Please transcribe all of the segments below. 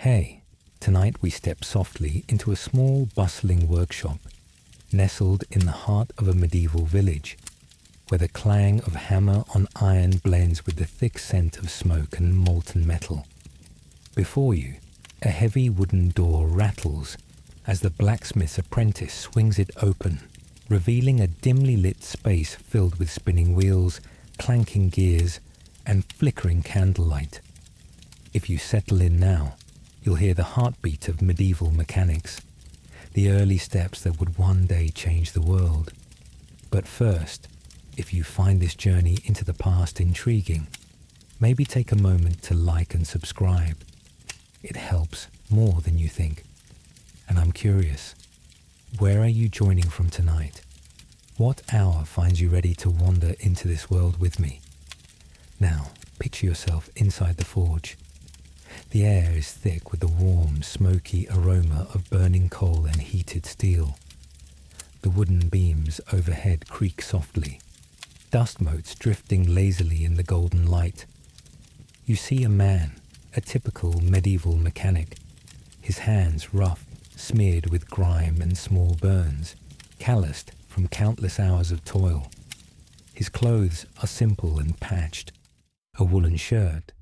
Hey, tonight we step softly into a small, bustling workshop, nestled in the heart of a medieval village, where the clang of hammer on iron blends with the thick scent of smoke and molten metal. Before you, a heavy wooden door rattles as the blacksmith's apprentice swings it open, revealing a dimly lit space filled with spinning wheels, clanking gears, and flickering candlelight. If you settle in now, you'll hear the heartbeat of medieval mechanics, the early steps that would one day change the world. But first, if you find this journey into the past intriguing, maybe take a moment to like and subscribe. It helps more than you think. And I'm curious, where are you joining from tonight? What hour finds you ready to wander into this world with me? Now, picture yourself inside the forge. The air is thick with the warm, smoky aroma of burning coal and heated steel. The wooden beams overhead creak softly, dust motes drifting lazily in the golden light. You see a man, a typical medieval mechanic, his hands rough, smeared with grime and small burns, calloused from countless hours of toil. His clothes are simple and patched, a woolen shirt,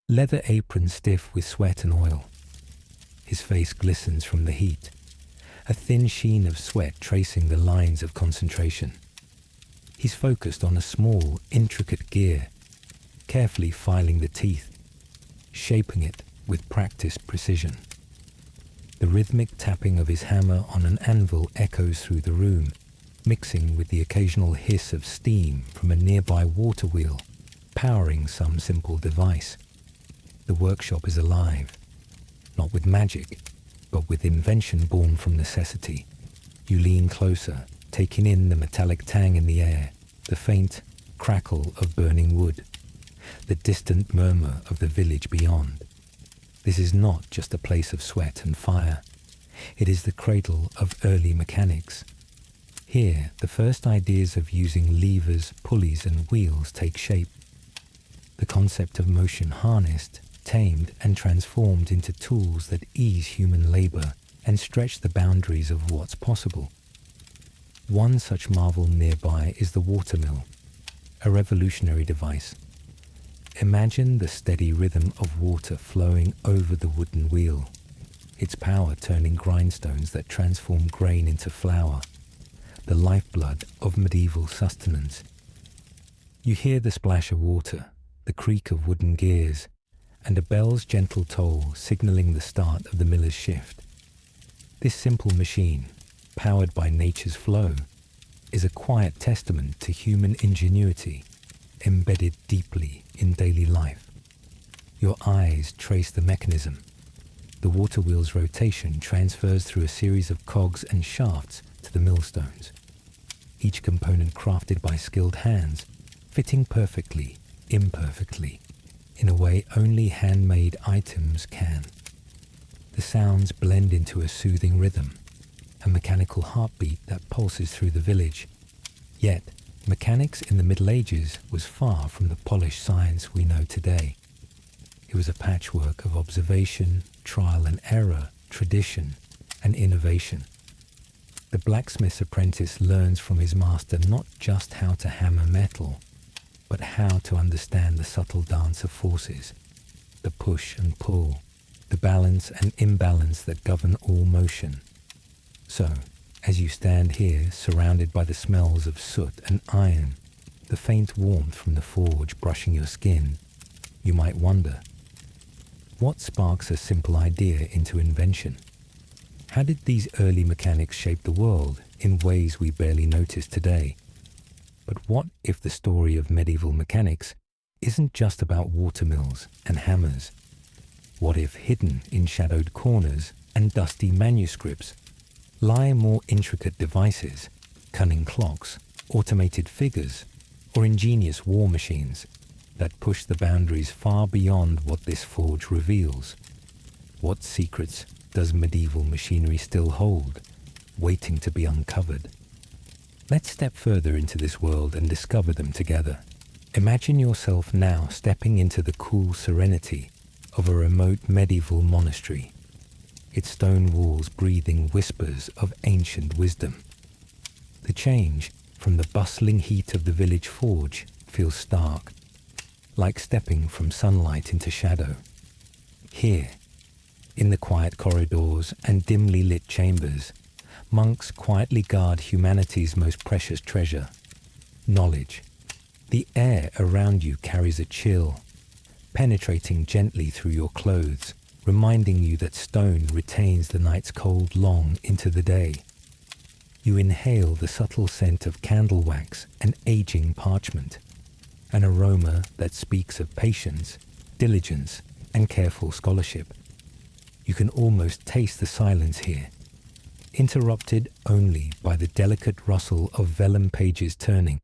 leather apron stiff with sweat and oil. His face glistens from the heat, a thin sheen of sweat tracing the lines of concentration. He's focused on a small, intricate gear, carefully filing the teeth, shaping it with practiced precision. The rhythmic tapping of his hammer on an anvil echoes through the room, mixing with the occasional hiss of steam from a nearby water wheel, powering some simple device. The workshop is alive, not with magic, but with invention born from necessity. You lean closer, taking in the metallic tang in the air, the faint crackle of burning wood, the distant murmur of the village beyond. This is not just a place of sweat and fire. It is the cradle of early mechanics. Here, the first ideas of using levers, pulleys, and wheels take shape. The concept of motion harnessed, tamed, and transformed into tools that ease human labor and stretch the boundaries of what's possible. One such marvel nearby is the watermill, a revolutionary device. Imagine the steady rhythm of water flowing over the wooden wheel, its power turning grindstones that transform grain into flour, the lifeblood of medieval sustenance. You hear the splash of water, the creak of wooden gears, and a bell's gentle toll signaling the start of the miller's shift. This simple machine, powered by nature's flow, is a quiet testament to human ingenuity embedded deeply in daily life. Your eyes trace the mechanism. The water wheel's rotation transfers through a series of cogs and shafts to the millstones, each component crafted by skilled hands, fitting perfectly, imperfectly, in a way only handmade items can. The sounds blend into a soothing rhythm, a mechanical heartbeat that pulses through the village. Yet, mechanics in the Middle Ages was far from the polished science we know today. It was a patchwork of observation, trial and error, tradition, and innovation. The blacksmith's apprentice learns from his master not just how to hammer metal, but how to understand the subtle dance of forces, the push and pull, the balance and imbalance that govern all motion. So, as you stand here surrounded by the smells of soot and iron, the faint warmth from the forge brushing your skin, you might wonder, what sparks a simple idea into invention? How did these early mechanics shape the world in ways we barely notice today? But what if the story of medieval mechanics isn't just about watermills and hammers? What if hidden in shadowed corners and dusty manuscripts lie more intricate devices, cunning clocks, automated figures, or ingenious war machines that push the boundaries far beyond what this forge reveals? What secrets does medieval machinery still hold, waiting to be uncovered? Let's step further into this world and discover them together. Imagine yourself now stepping into the cool serenity of a remote medieval monastery, its stone walls breathing whispers of ancient wisdom. The change from the bustling heat of the village forge feels stark, like stepping from sunlight into shadow. Here, in the quiet corridors and dimly lit chambers, monks quietly guard humanity's most precious treasure, knowledge. The air around you carries a chill, penetrating gently through your clothes, reminding you that stone retains the night's cold long into the day. You inhale the subtle scent of candle wax and aging parchment, an aroma that speaks of patience, diligence, and careful scholarship. You can almost taste the silence here, interrupted only by the delicate rustle of vellum pages turning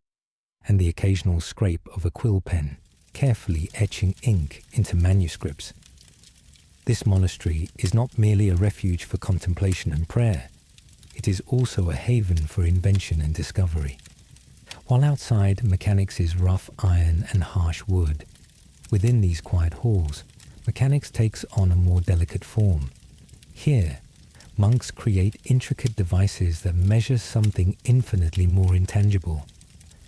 and the occasional scrape of a quill pen carefully etching ink into manuscripts. This monastery is not merely a refuge for contemplation and prayer. It is also a haven for invention and discovery. While outside mechanics is rough iron and harsh wood, within these quiet halls, mechanics takes on a more delicate form. Here, monks create intricate devices that measure something infinitely more intangible,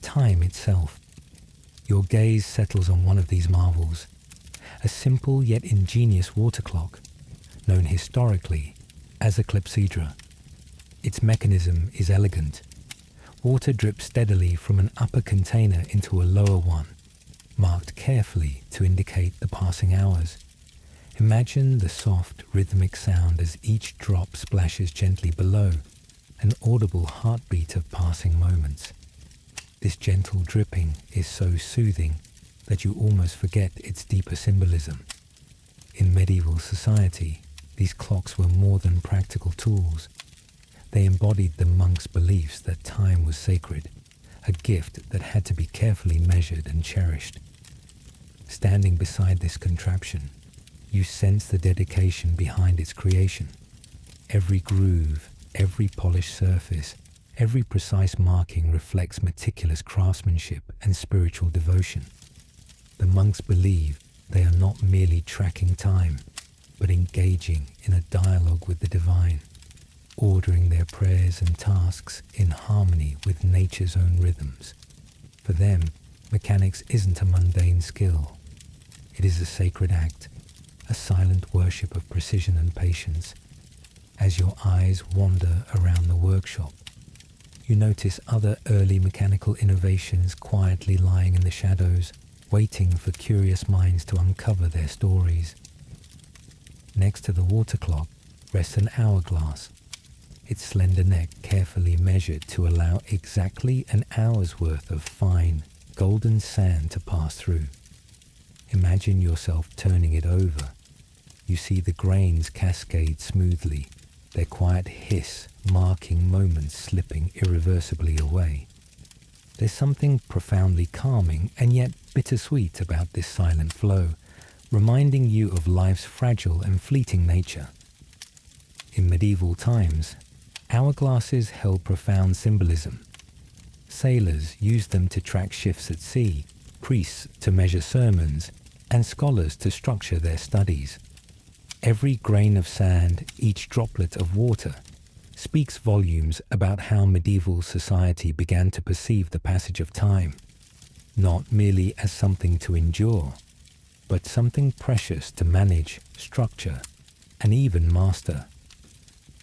time itself. Your gaze settles on one of these marvels, a simple yet ingenious water clock, known historically as a clepsydra. Its mechanism is elegant. Water drips steadily from an upper container into a lower one, marked carefully to indicate the passing hours. Imagine the soft, rhythmic sound as each drop splashes gently below, an audible heartbeat of passing moments. This gentle dripping is so soothing that you almost forget its deeper symbolism. In medieval society, these clocks were more than practical tools. They embodied the monks' beliefs that time was sacred, a gift that had to be carefully measured and cherished. Standing beside this contraption, you sense the dedication behind its creation. Every groove, every polished surface, every precise marking reflects meticulous craftsmanship and spiritual devotion. The monks believe they are not merely tracking time, but engaging in a dialogue with the divine, ordering their prayers and tasks in harmony with nature's own rhythms. For them, mechanics isn't a mundane skill. It is a sacred act, a silent worship of precision and patience. As your eyes wander around the workshop, you notice other early mechanical innovations quietly lying in the shadows, waiting for curious minds to uncover their stories. Next to the water clock rests an hourglass, its slender neck carefully measured to allow exactly an hour's worth of fine, golden sand to pass through. Imagine yourself turning it over. You see the grains cascade smoothly, their quiet hiss marking moments slipping irreversibly away. There's something profoundly calming and yet bittersweet about this silent flow, reminding you of life's fragile and fleeting nature. In medieval times, hourglasses held profound symbolism. Sailors used them to track shifts at sea, priests to measure sermons, and scholars to structure their studies. Every grain of sand, each droplet of water, speaks volumes about how medieval society began to perceive the passage of time, not merely as something to endure, but something precious to manage, structure, and even master.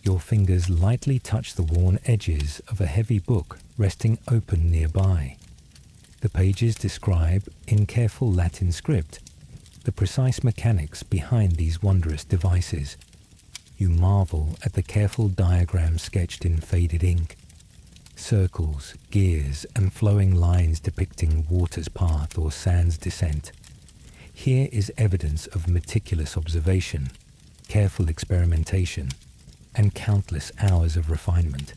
Your fingers lightly touch the worn edges of a heavy book resting open nearby. The pages describe, in careful Latin script, the precise mechanics behind these wondrous devices. You marvel at the careful diagrams sketched in faded ink, circles, gears, and flowing lines depicting water's path or sand's descent. Here is evidence of meticulous observation, careful experimentation, and countless hours of refinement.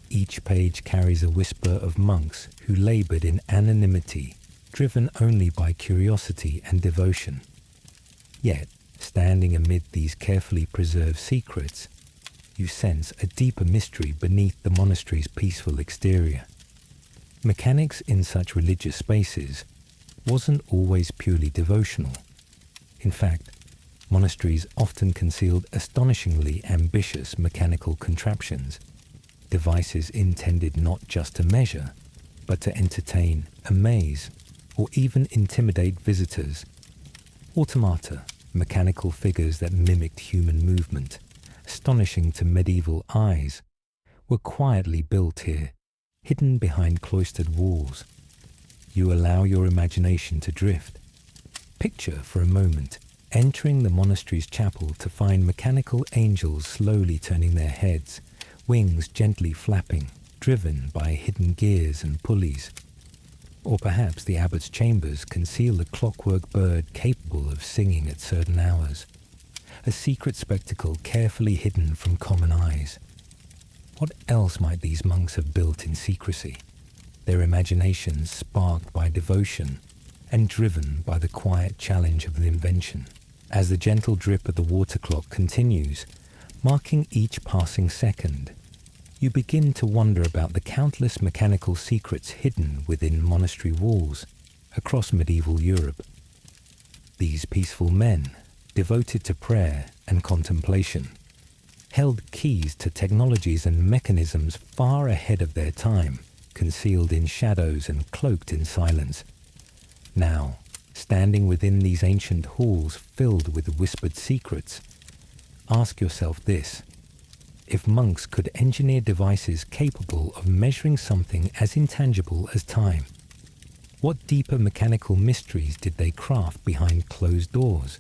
Each page carries a whisper of monks who labored in anonymity, driven only by curiosity and devotion. Yet, standing amid these carefully preserved secrets, you sense a deeper mystery beneath the monastery's peaceful exterior. Mechanics in such religious spaces wasn't always purely devotional. In fact, Monasteries often concealed astonishingly ambitious mechanical contraptions, devices intended not just to measure, but to entertain, amaze, or even intimidate visitors. Automata, mechanical figures that mimicked human movement, astonishing to medieval eyes, were quietly built here, hidden behind cloistered walls. You allow your imagination to drift. Picture for a moment entering the monastery's chapel to find mechanical angels slowly turning their heads, wings gently flapping, driven by hidden gears and pulleys. Or perhaps the abbot's chambers conceal a clockwork bird capable of singing at certain hours, a secret spectacle carefully hidden from common eyes. What else might these monks have built in secrecy, their imaginations sparked by devotion and driven by the quiet challenge of the invention? As the gentle drip of the water clock continues, marking each passing second, you begin to wonder about the countless mechanical secrets hidden within monastery walls across medieval Europe. These peaceful men, devoted to prayer and contemplation, held keys to technologies and mechanisms far ahead of their time, concealed in shadows and cloaked in silence. Now, standing within these ancient halls filled with whispered secrets, ask yourself this: if monks could engineer devices capable of measuring something as intangible as time, what deeper mechanical mysteries did they craft behind closed doors?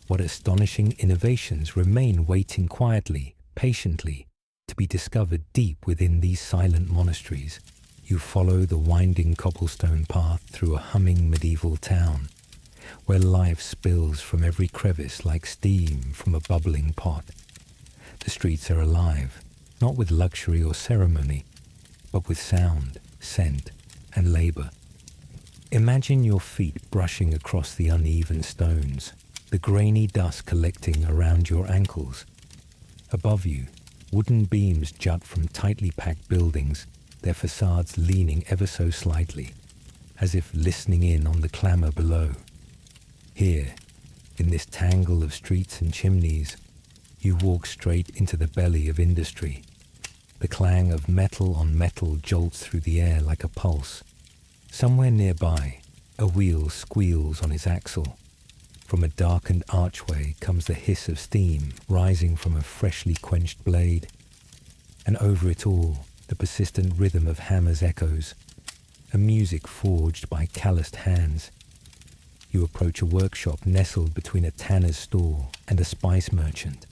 What astonishing innovations remain waiting quietly, patiently, to be discovered deep within these silent monasteries? You follow the winding cobblestone path through a humming medieval town, where life spills from every crevice like steam from a bubbling pot. The streets are alive, not with luxury or ceremony, but with sound, scent, and labor. Imagine your feet brushing across the uneven stones, the grainy dust collecting around your ankles. Above you, wooden beams jut from tightly packed buildings, their facades leaning ever so slightly, as if listening in on the clamor below. Here, in this tangle of streets and chimneys, you walk straight into the belly of industry. The clang of metal on metal jolts through the air like a pulse. Somewhere nearby, a wheel squeals on its axle. From a darkened archway comes the hiss of steam rising from a freshly quenched blade. And over it all, the persistent rhythm of hammers echoes, a music forged by calloused hands. You approach a workshop nestled between a tanner's store and a spice merchant.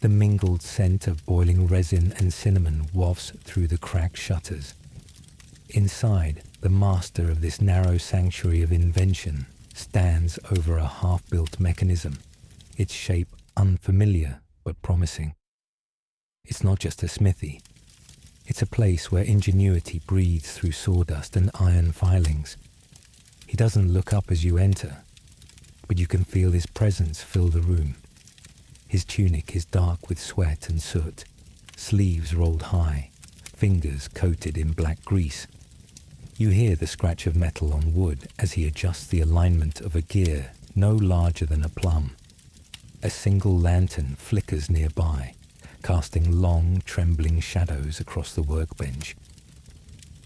The mingled scent of boiling resin and cinnamon wafts through the cracked shutters. Inside, the master of this narrow sanctuary of invention stands over a half-built mechanism, its shape unfamiliar but promising. It's not just a smithy. It's a place where ingenuity breathes through sawdust and iron filings. He doesn't look up as you enter, but you can feel his presence fill the room. His tunic is dark with sweat and soot, sleeves rolled high, fingers coated in black grease. You hear the scratch of metal on wood as he adjusts the alignment of a gear no larger than a plum. A single lantern flickers nearby, casting long, trembling shadows across the workbench.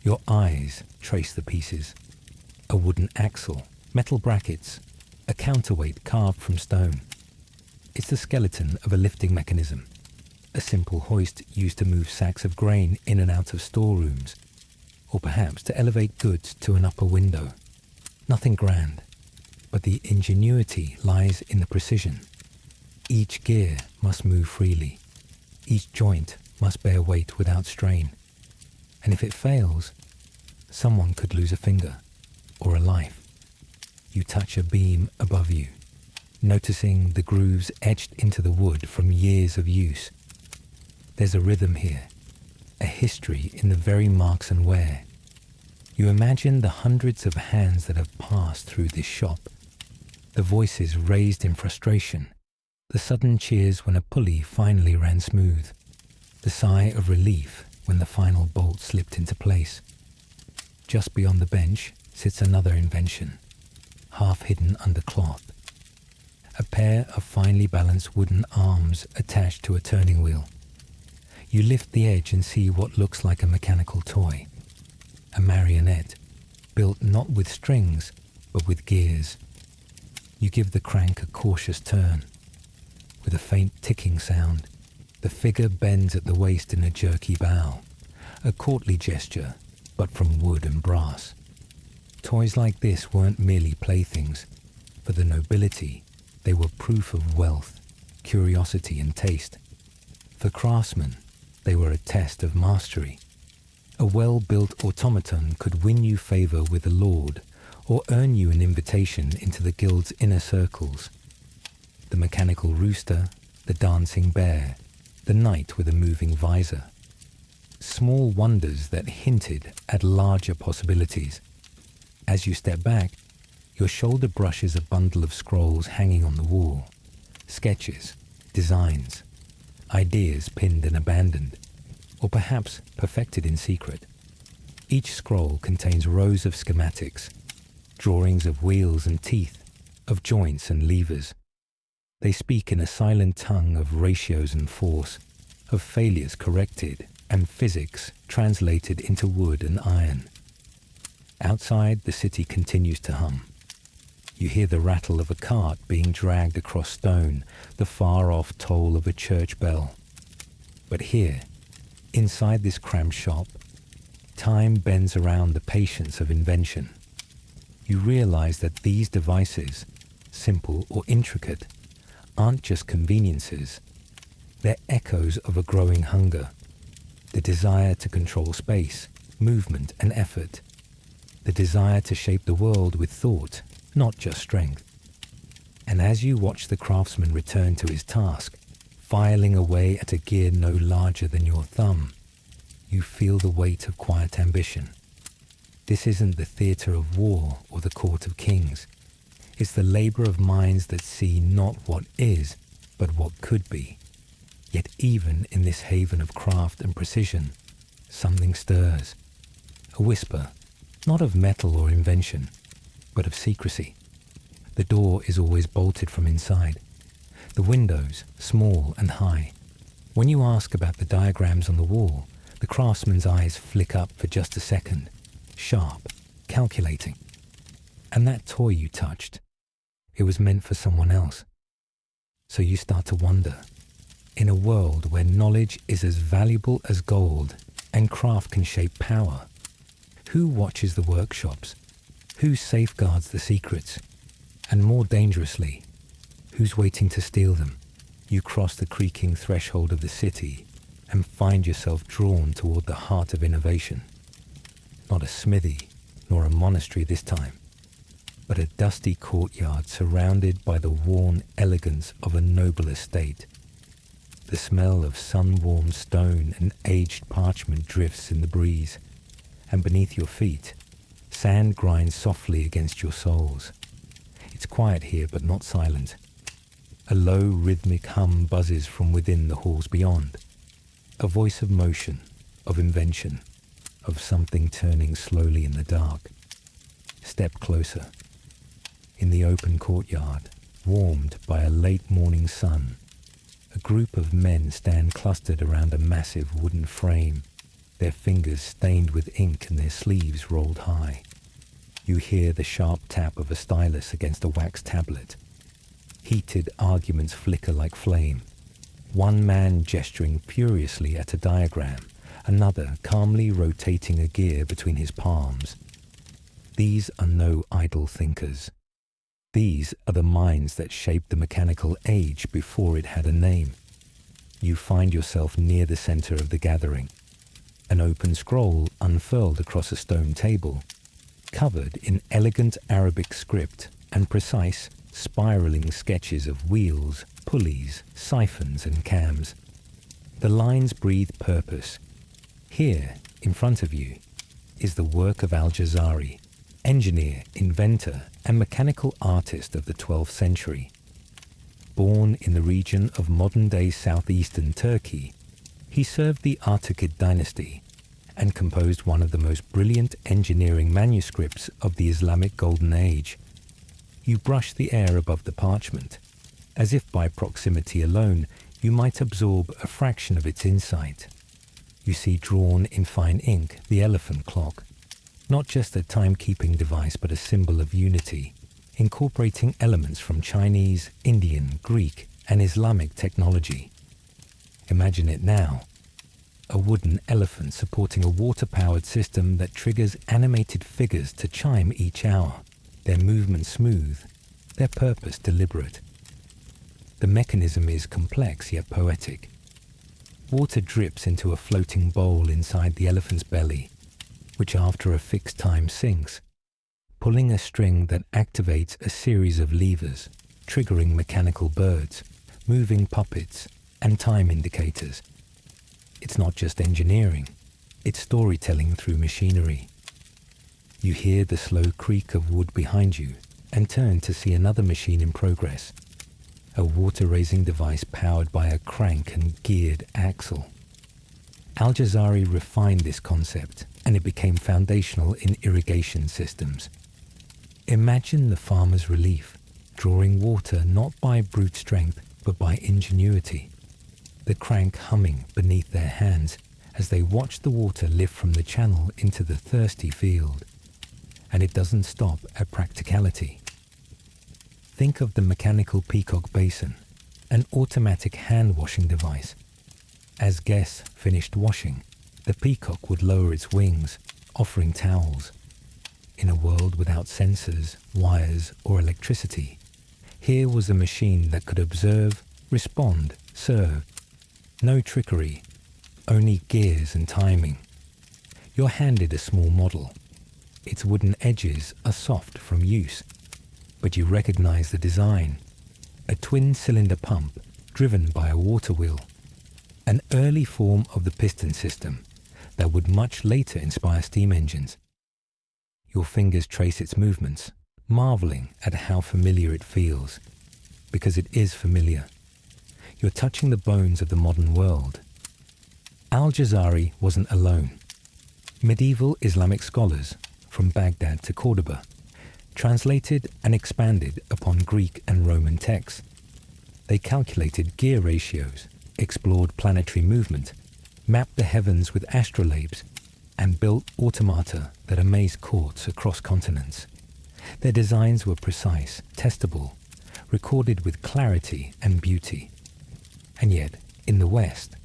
Your eyes trace the pieces. A wooden axle, metal brackets, a counterweight carved from stone. It's the skeleton of a lifting mechanism, a simple hoist used to move sacks of grain in and out of storerooms, or perhaps to elevate goods to an upper window. Nothing grand, but the ingenuity lies in the precision. Each gear must move freely. Each joint must bear weight without strain. And if it fails, someone could lose a finger or a life. You touch a beam above you, noticing the grooves etched into the wood from years of use. There's a rhythm here, a history in the very marks and wear. You imagine the hundreds of hands that have passed through this shop, the voices raised in frustration, the sudden cheers when a pulley finally ran smooth, the sigh of relief when the final bolt slipped into place. Just beyond the bench sits another invention, half hidden under cloth. a pair of finely balanced wooden arms attached to a turning wheel. You lift the edge and see what looks like a mechanical toy, a marionette, built not with strings, but with gears. You give the crank a cautious turn. With a faint ticking sound, the figure bends at the waist in a jerky bow, a courtly gesture, but from wood and brass. Toys like this weren't merely playthings. For the nobility, they were proof of wealth, curiosity and taste. For craftsmen, they were a test of mastery. A well-built automaton could win you favor with a lord, or earn you an invitation into the guild's inner circles. The mechanical rooster, the dancing bear, the knight with a moving visor. Small wonders that hinted at larger possibilities. As you step back, your shoulder brushes a bundle of scrolls hanging on the wall. Sketches, designs, ideas pinned and abandoned, or perhaps perfected in secret. Each scroll contains rows of schematics, drawings of wheels and teeth, of joints and levers. They speak in a silent tongue of ratios and force, of failures corrected and physics translated into wood and iron. Outside, the city continues to hum. You hear the rattle of a cart being dragged across stone, the far-off toll of a church bell. But here, inside this cramped shop, time bends around the patience of invention. You realize that these devices, simple or intricate, aren't just conveniences. They're echoes of a growing hunger, the desire to control space, movement and effort, the desire to shape the world with thought, not just strength. And as you watch the craftsman return to his task, filing away at a gear no larger than your thumb, you feel the weight of quiet ambition. This isn't the theatre of war or the court of kings. It's the labour of minds that see not what is, but what could be. Yet even in this haven of craft and precision, something stirs. A whisper, not of metal or invention, but of secrecy. The door is always bolted from inside. The windows, small and high. When you ask about the diagrams on the wall, the craftsman's eyes flick up for just a second, sharp, calculating. And that toy you touched, it was meant for someone else. So you start to wonder, in a world where knowledge is as valuable as gold and craft can shape power, who watches the workshops? Who safeguards the secrets? And more dangerously, who's waiting to steal them? You cross the creaking threshold of the city and find yourself drawn toward the heart of innovation. Not a smithy, nor a monastery this time, but a dusty courtyard surrounded by the worn elegance of a noble estate. The smell of sun-warmed stone and aged parchment drifts in the breeze, and beneath your feet, sand grinds softly against your soles. It's quiet here, but not silent. A low rhythmic hum buzzes from within the halls beyond. A voice of motion, of invention, of something turning slowly in the dark. Step closer. In the open courtyard, warmed by a late morning sun, a group of men stand clustered around a massive wooden frame, their fingers stained with ink and their sleeves rolled high. You hear the sharp tap of a stylus against a wax tablet. Heated arguments flicker like flame. One man gesturing furiously at a diagram, another calmly rotating a gear between his palms. These are no idle thinkers. These are the minds that shaped the mechanical age before it had a name. You find yourself near the center of the gathering. An open scroll unfurled across a stone table, covered in elegant Arabic script and precise, spiraling sketches of wheels, pulleys, siphons and cams. The lines breathe purpose. Here, in front of you, is the work of Al-Jazari, engineer, inventor, and mechanical artist of the 12th century. Born in the region of modern-day southeastern Turkey, he served the Artukid dynasty and composed one of the most brilliant engineering manuscripts of the Islamic Golden Age. You brush the air above the parchment, as if by proximity alone you might absorb a fraction of its insight. You see drawn in fine ink the elephant clock, not just a timekeeping device but a symbol of unity, incorporating elements from Chinese, Indian, Greek, and Islamic technology. Imagine it now. A wooden elephant supporting a water-powered system that triggers animated figures to chime each hour, their movement smooth, their purpose deliberate. The mechanism is complex yet poetic. Water drips into a floating bowl inside the elephant's belly, which after a fixed time sinks, pulling a string that activates a series of levers, triggering mechanical birds, moving puppets, and time indicators. It's not just engineering, it's storytelling through machinery. You hear the slow creak of wood behind you and turn to see another machine in progress, a water-raising device powered by a crank and geared axle. Al-Jazari refined this concept and it became foundational in irrigation systems. Imagine the farmer's relief, drawing water not by brute strength but by ingenuity. The crank humming beneath their hands as they watch the water lift from the channel into the thirsty field. And it doesn't stop at practicality. Think of the mechanical peacock basin, an automatic hand-washing device. As guests finished washing, the peacock would lower its wings, offering towels. In a world without sensors, wires, or electricity, here was a machine that could observe, respond, serve. No trickery, only gears and timing. You're handed a small model. Its wooden edges are soft from use, but you recognize the design. A twin-cylinder pump driven by a water wheel. An early form of the piston system that would much later inspire steam engines. Your fingers trace its movements, marveling at how familiar it feels, because it is familiar. You're touching the bones of the modern world. Al-Jazari wasn't alone. Medieval Islamic scholars, from Baghdad to Cordoba, translated and expanded upon Greek and Roman texts. They calculated gear ratios, explored planetary movement, mapped the heavens with astrolabes, and built automata that amazed courts across continents. Their designs were precise, testable, recorded with clarity and beauty. And yet, in the West,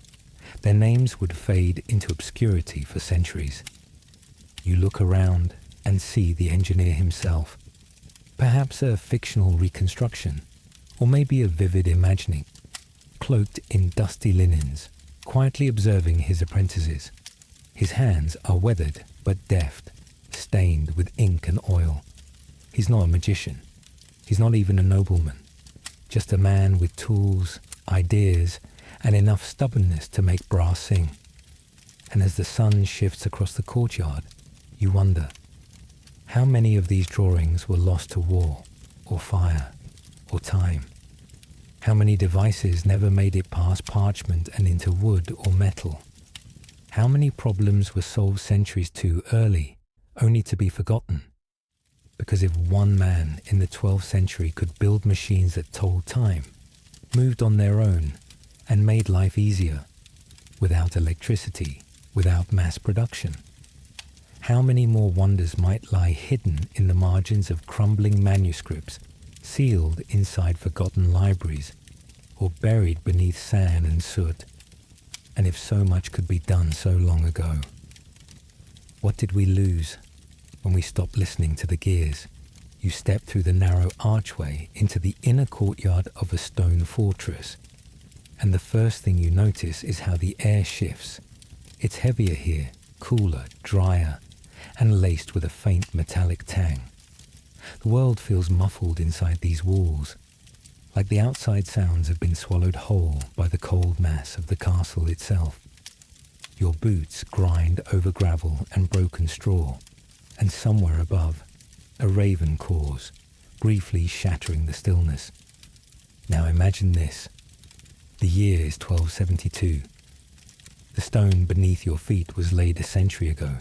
their names would fade into obscurity for centuries. You look around and see the engineer himself, perhaps a fictional reconstruction, or maybe a vivid imagining, cloaked in dusty linens, quietly observing his apprentices. His hands are weathered but deft, stained with ink and oil. He's not a magician. He's not even a nobleman. Just a man with tools, ideas, and enough stubbornness to make brass sing. And as the sun shifts across the courtyard, you wonder, how many of these drawings were lost to war, or fire, or time? How many devices never made it past parchment and into wood or metal? How many problems were solved centuries too early, only to be forgotten? Because if one man in the 12th century could build machines that told time, moved on their own, and made life easier, without electricity, without mass production, how many more wonders might lie hidden in the margins of crumbling manuscripts, sealed inside forgotten libraries, or buried beneath sand and soot? And if so much could be done so long ago, what did we lose when we stopped listening to the gears? You step through the narrow archway into the inner courtyard of a stone fortress, and the first thing you notice is how the air shifts. It's heavier here, cooler, drier, and laced with a faint metallic tang. The world feels muffled inside these walls, like the outside sounds have been swallowed whole by the cold mass of the castle itself. Your boots grind over gravel and broken straw, and somewhere above, a raven caws, briefly shattering the stillness. Now imagine this. The year is 1272. The stone beneath your feet was laid a century ago,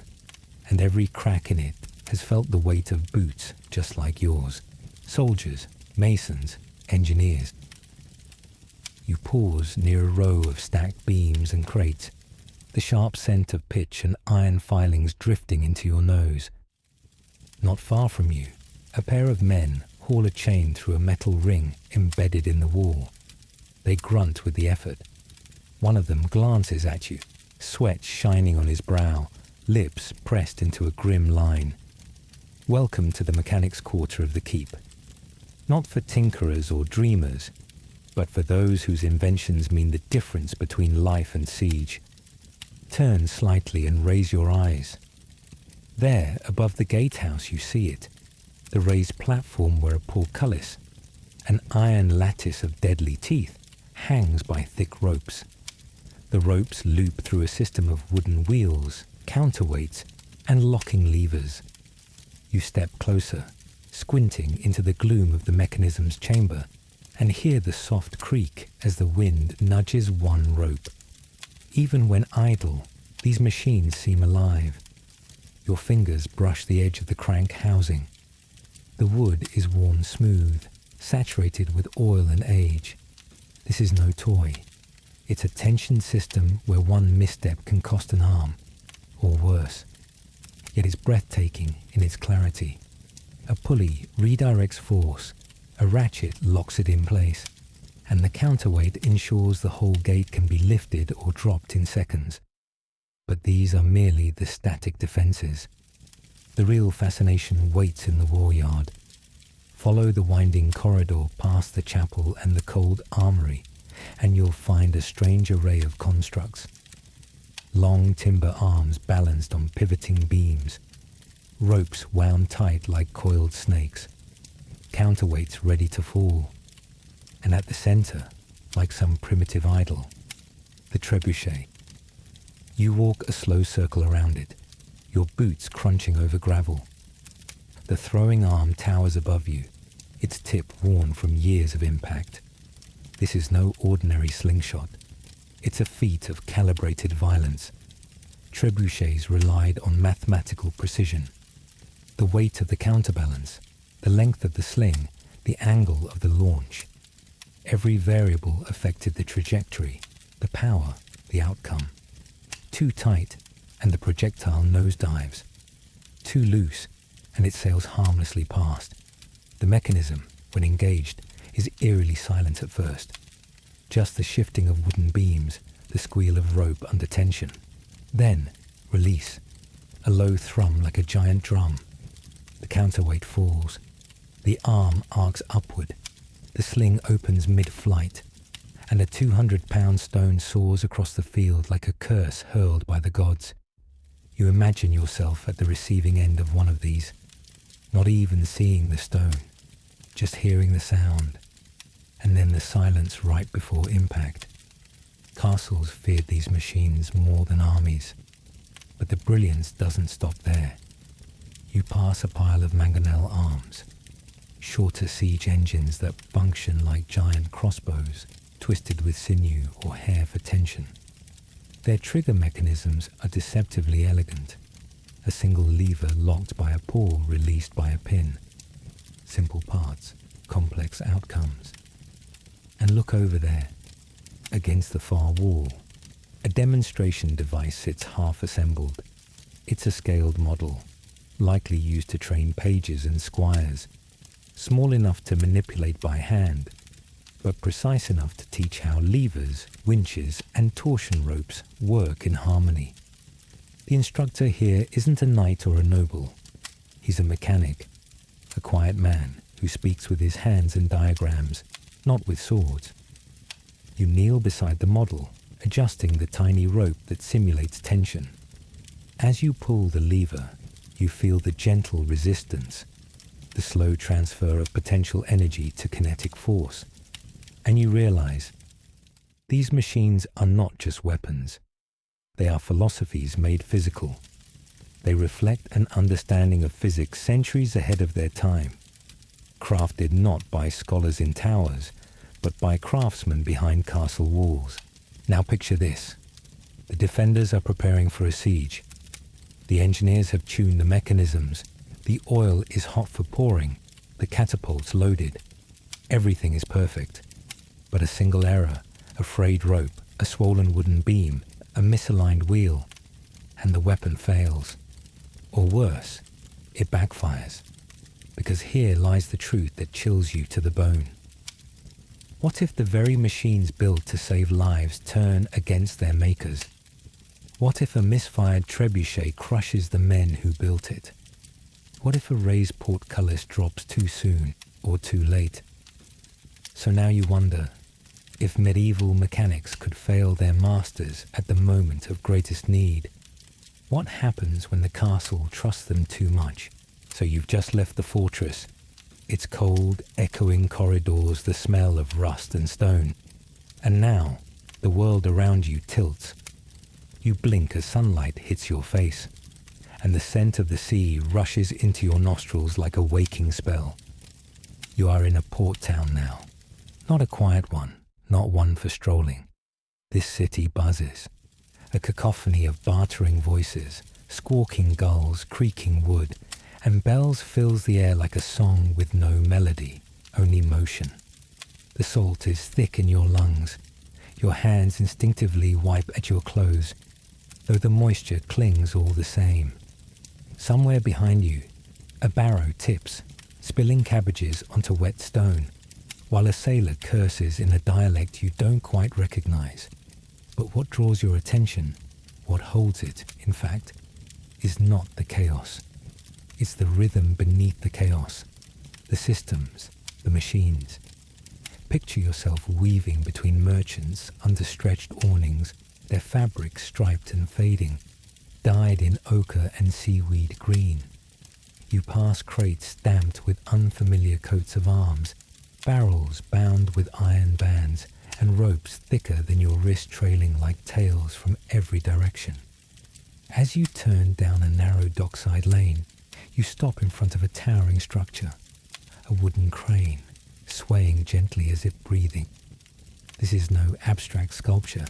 and every crack in it has felt the weight of boots just like yours. Soldiers, masons, engineers. You pause near a row of stacked beams and crates, the sharp scent of pitch and iron filings drifting into your nose. Not far from you, a pair of men haul a chain through a metal ring embedded in the wall. They grunt with the effort. One of them glances at you, sweat shining on his brow, lips pressed into a grim line. Welcome to the mechanics' quarter of the keep. Not for tinkerers or dreamers, but for those whose inventions mean the difference between life and siege. Turn slightly and raise your eyes. There, above the gatehouse, you see it, the raised platform where a portcullis, an iron lattice of deadly teeth, hangs by thick ropes. The ropes loop through a system of wooden wheels, counterweights, and locking levers. You step closer, squinting into the gloom of the mechanism's chamber, and hear the soft creak as the wind nudges one rope. Even when idle, these machines seem alive. Your fingers brush the edge of the crank housing. The wood is worn smooth, saturated with oil and age. This is no toy. It's a tension system where one misstep can cost an arm, or worse. Yet it's breathtaking in its clarity. A pulley redirects force, a ratchet locks it in place, and the counterweight ensures the whole gate can be lifted or dropped in seconds. But these are merely the static defenses. The real fascination waits in the war yard. Follow the winding corridor past the chapel and the cold armory, and you'll find a strange array of constructs. Long timber arms balanced on pivoting beams, ropes wound tight like coiled snakes, counterweights ready to fall, and at the center, like some primitive idol, the trebuchet. You walk a slow circle around it, your boots crunching over gravel. The throwing arm towers above you, its tip worn from years of impact. This is no ordinary slingshot. It's a feat of calibrated violence. Trebuchets relied on mathematical precision. The weight of the counterbalance, the length of the sling, the angle of the launch. Every variable affected the trajectory, the power, the outcome. Too tight, and the projectile nosedives. Too loose, and it sails harmlessly past. The mechanism, when engaged, is eerily silent at first. Just the shifting of wooden beams, the squeal of rope under tension. Then, release. A low thrum like a giant drum. The counterweight falls. The arm arcs upward. The sling opens mid-flight, and a 200-pound stone soars across the field like a curse hurled by the gods. You imagine yourself at the receiving end of one of these, not even seeing the stone, just hearing the sound, and then the silence right before impact. Castles feared these machines more than armies, but the brilliance doesn't stop there. You pass a pile of mangonel arms, shorter siege engines that function like giant crossbows, twisted with sinew or hair for tension. Their trigger mechanisms are deceptively elegant, a single lever locked by a paw released by a pin. Simple parts, complex outcomes. And look over there, against the far wall. A demonstration device sits half assembled. It's a scaled model, likely used to train pages and squires, small enough to manipulate by hand, but precise enough to teach how levers, winches, and torsion ropes work in harmony. The instructor here isn't a knight or a noble. He's a mechanic, a quiet man who speaks with his hands and diagrams, not with swords. You kneel beside the model, adjusting the tiny rope that simulates tension. As you pull the lever, you feel the gentle resistance, the slow transfer of potential energy to kinetic force, and you realize these machines are not just weapons. They are philosophies made physical. They reflect an understanding of physics centuries ahead of their time, crafted not by scholars in towers, but by craftsmen behind castle walls. Now picture this. The defenders are preparing for a siege. The engineers have tuned the mechanisms. The oil is hot for pouring. The catapults loaded. Everything is perfect. But a single error, A frayed rope, a swollen wooden beam, a misaligned wheel, and the weapon fails. Or worse, it backfires. Because here lies the truth that chills you to the bone. What if the very machines built to save lives turn against their makers? What if a misfired trebuchet crushes the men who built it? What if a raised portcullis drops too soon or too late? So now you wonder, if medieval mechanics could fail their masters at the moment of greatest need, what happens when the castle trusts them too much? So you've just left the fortress, its cold, echoing corridors, the smell of rust and stone. And now, the world around you tilts. You blink as sunlight hits your face, and the scent of the sea rushes into your nostrils like a waking spell. You are in a port town now. Not a quiet one, not one for strolling. This city buzzes. A cacophony of bartering voices, squawking gulls, creaking wood, and bells fills the air like a song with no melody, only motion. The salt is thick in your lungs. Your hands instinctively wipe at your clothes, though the moisture clings all the same. Somewhere behind you, a barrow tips, spilling cabbages onto wet stone, while a sailor curses in a dialect you don't quite recognize. But what draws your attention, what holds it, in fact, is not the chaos. It's the rhythm beneath the chaos, the systems, the machines. Picture yourself weaving between merchants under stretched awnings, their fabrics striped and fading, dyed in ochre and seaweed green. You pass crates stamped with unfamiliar coats of arms, barrels bound with iron bands, and ropes thicker than your wrist trailing like tails from every direction. As you turn down a narrow dockside lane, you stop in front of a towering structure, a wooden crane, swaying gently as if breathing. This is no abstract sculpture.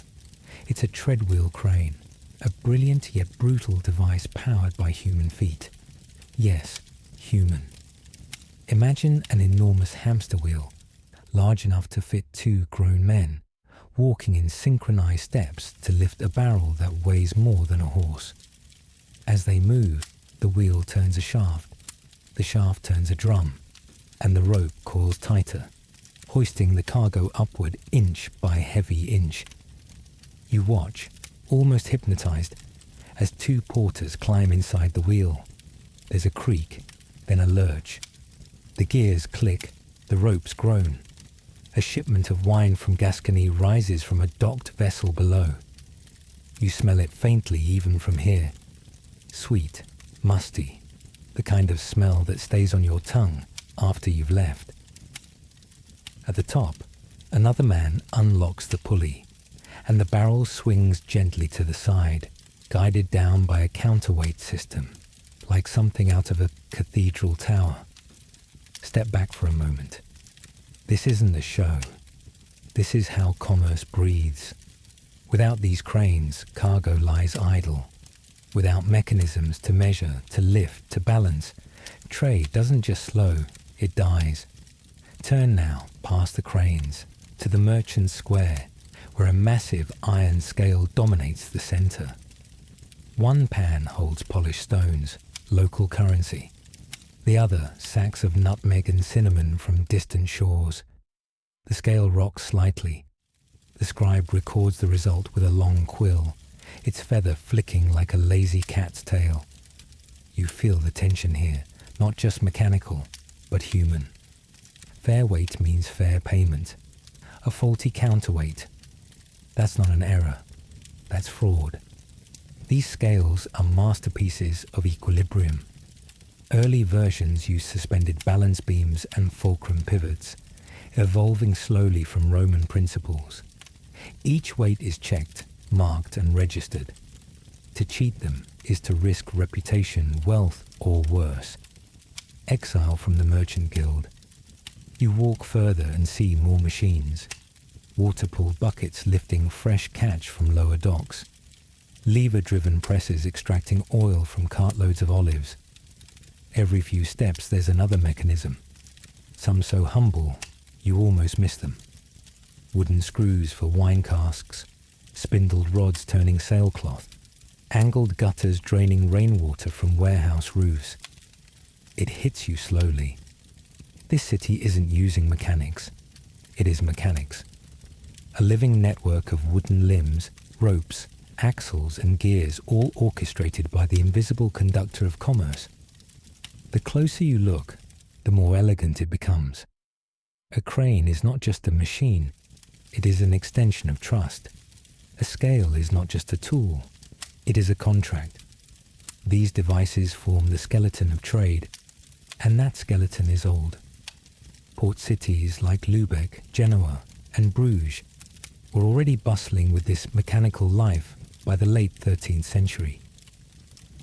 It's a treadwheel crane, a brilliant yet brutal device powered by human feet. Yes, human. Imagine an enormous hamster wheel, large enough to fit 2 grown men, walking in synchronized steps to lift a barrel that weighs more than a horse. As they move, the wheel turns a shaft, the shaft turns a drum, and the rope coils tighter, hoisting the cargo upward inch by heavy inch. You watch, almost hypnotized, as 2 porters climb inside the wheel. There's a creak, then a lurch. The gears click, the ropes groan. A shipment of wine from Gascony rises from a docked vessel below. You smell it faintly even from here. Sweet, musty, the kind of smell that stays on your tongue after you've left. At the top, another man unlocks the pulley, and the barrel swings gently to the side, guided down by a counterweight system, like something out of a cathedral tower. Step back for a moment. This isn't a show. This is how commerce breathes. Without these cranes, cargo lies idle. Without mechanisms to measure, to lift, to balance, trade doesn't just slow, it dies. Turn now, past the cranes, to the merchant's square, where a massive iron scale dominates the center. One pan holds polished stones, local currency. The other, sacks of nutmeg and cinnamon from distant shores. The scale rocks slightly. The scribe records the result with a long quill, its feather flicking like a lazy cat's tail. You feel the tension here, not just mechanical, but human. Fair weight means fair payment. A faulty counterweight. That's not an error. That's fraud. These scales are masterpieces of equilibrium. Early versions used suspended balance beams and fulcrum pivots, evolving slowly from Roman principles. Each weight is checked, marked and registered. To cheat them is to risk reputation, wealth, or worse. Exile from the merchant guild. You walk further and see more machines. Water-pulled buckets lifting fresh catch from lower docks. Lever-driven presses extracting oil from cartloads of olives. Every few steps there's another mechanism. Some so humble, you almost miss them. wooden screws for wine casks, spindled rods turning sailcloth, angled gutters draining rainwater from warehouse roofs. It hits you slowly. This city isn't using mechanics. It is mechanics. A living network of wooden limbs, ropes, axles and gears, all orchestrated by the invisible conductor of commerce. The closer you look, the more elegant it becomes. A crane is not just a machine, it is an extension of trust. A scale is not just a tool, it is a contract. These devices form the skeleton of trade, and that skeleton is old. Port cities like Lübeck, Genoa, and Bruges were already bustling with this mechanical life by the late 13th century.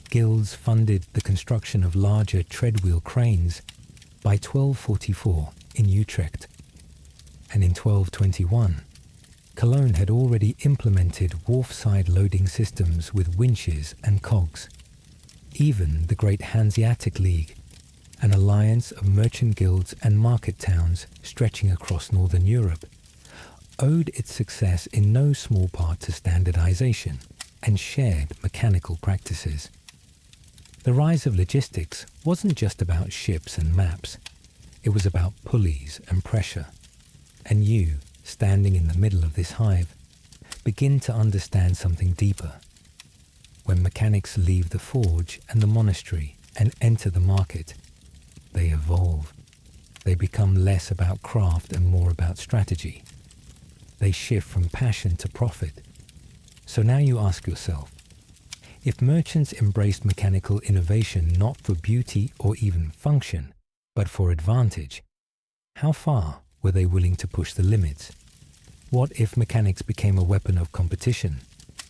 Guilds funded the construction of larger treadwheel cranes by 1244 in Utrecht, and in 1221, Cologne had already implemented wharf-side loading systems with winches and cogs. Even the great Hanseatic League, an alliance of merchant guilds and market towns stretching across northern Europe, owed its success in no small part to standardization and shared mechanical practices. The rise of logistics wasn't just about ships and maps. It was about pulleys and pressure. And you, standing in the middle of this hive, begin to understand something deeper. When mechanics leave the forge and the monastery and enter the market, they evolve. They become less about craft and more about strategy. They shift from passion to profit. So now you ask yourself, if merchants embraced mechanical innovation not for beauty or even function, but for advantage, how far were they willing to push the limits? What if mechanics became a weapon of competition?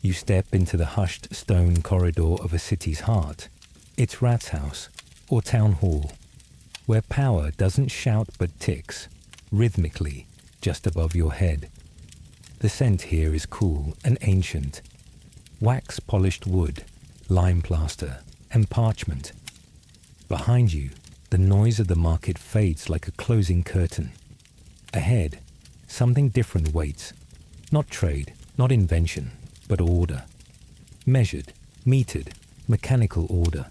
You step into the hushed stone corridor of a city's heart, its Ratshaus or town hall, where power doesn't shout but ticks, rhythmically, just above your head. The scent here is cool and ancient. Wax-polished wood, lime plaster, and parchment. Behind you, the noise of the market fades like a closing curtain. Ahead, something different waits. Not trade, not invention, but order. Measured, metered, mechanical order.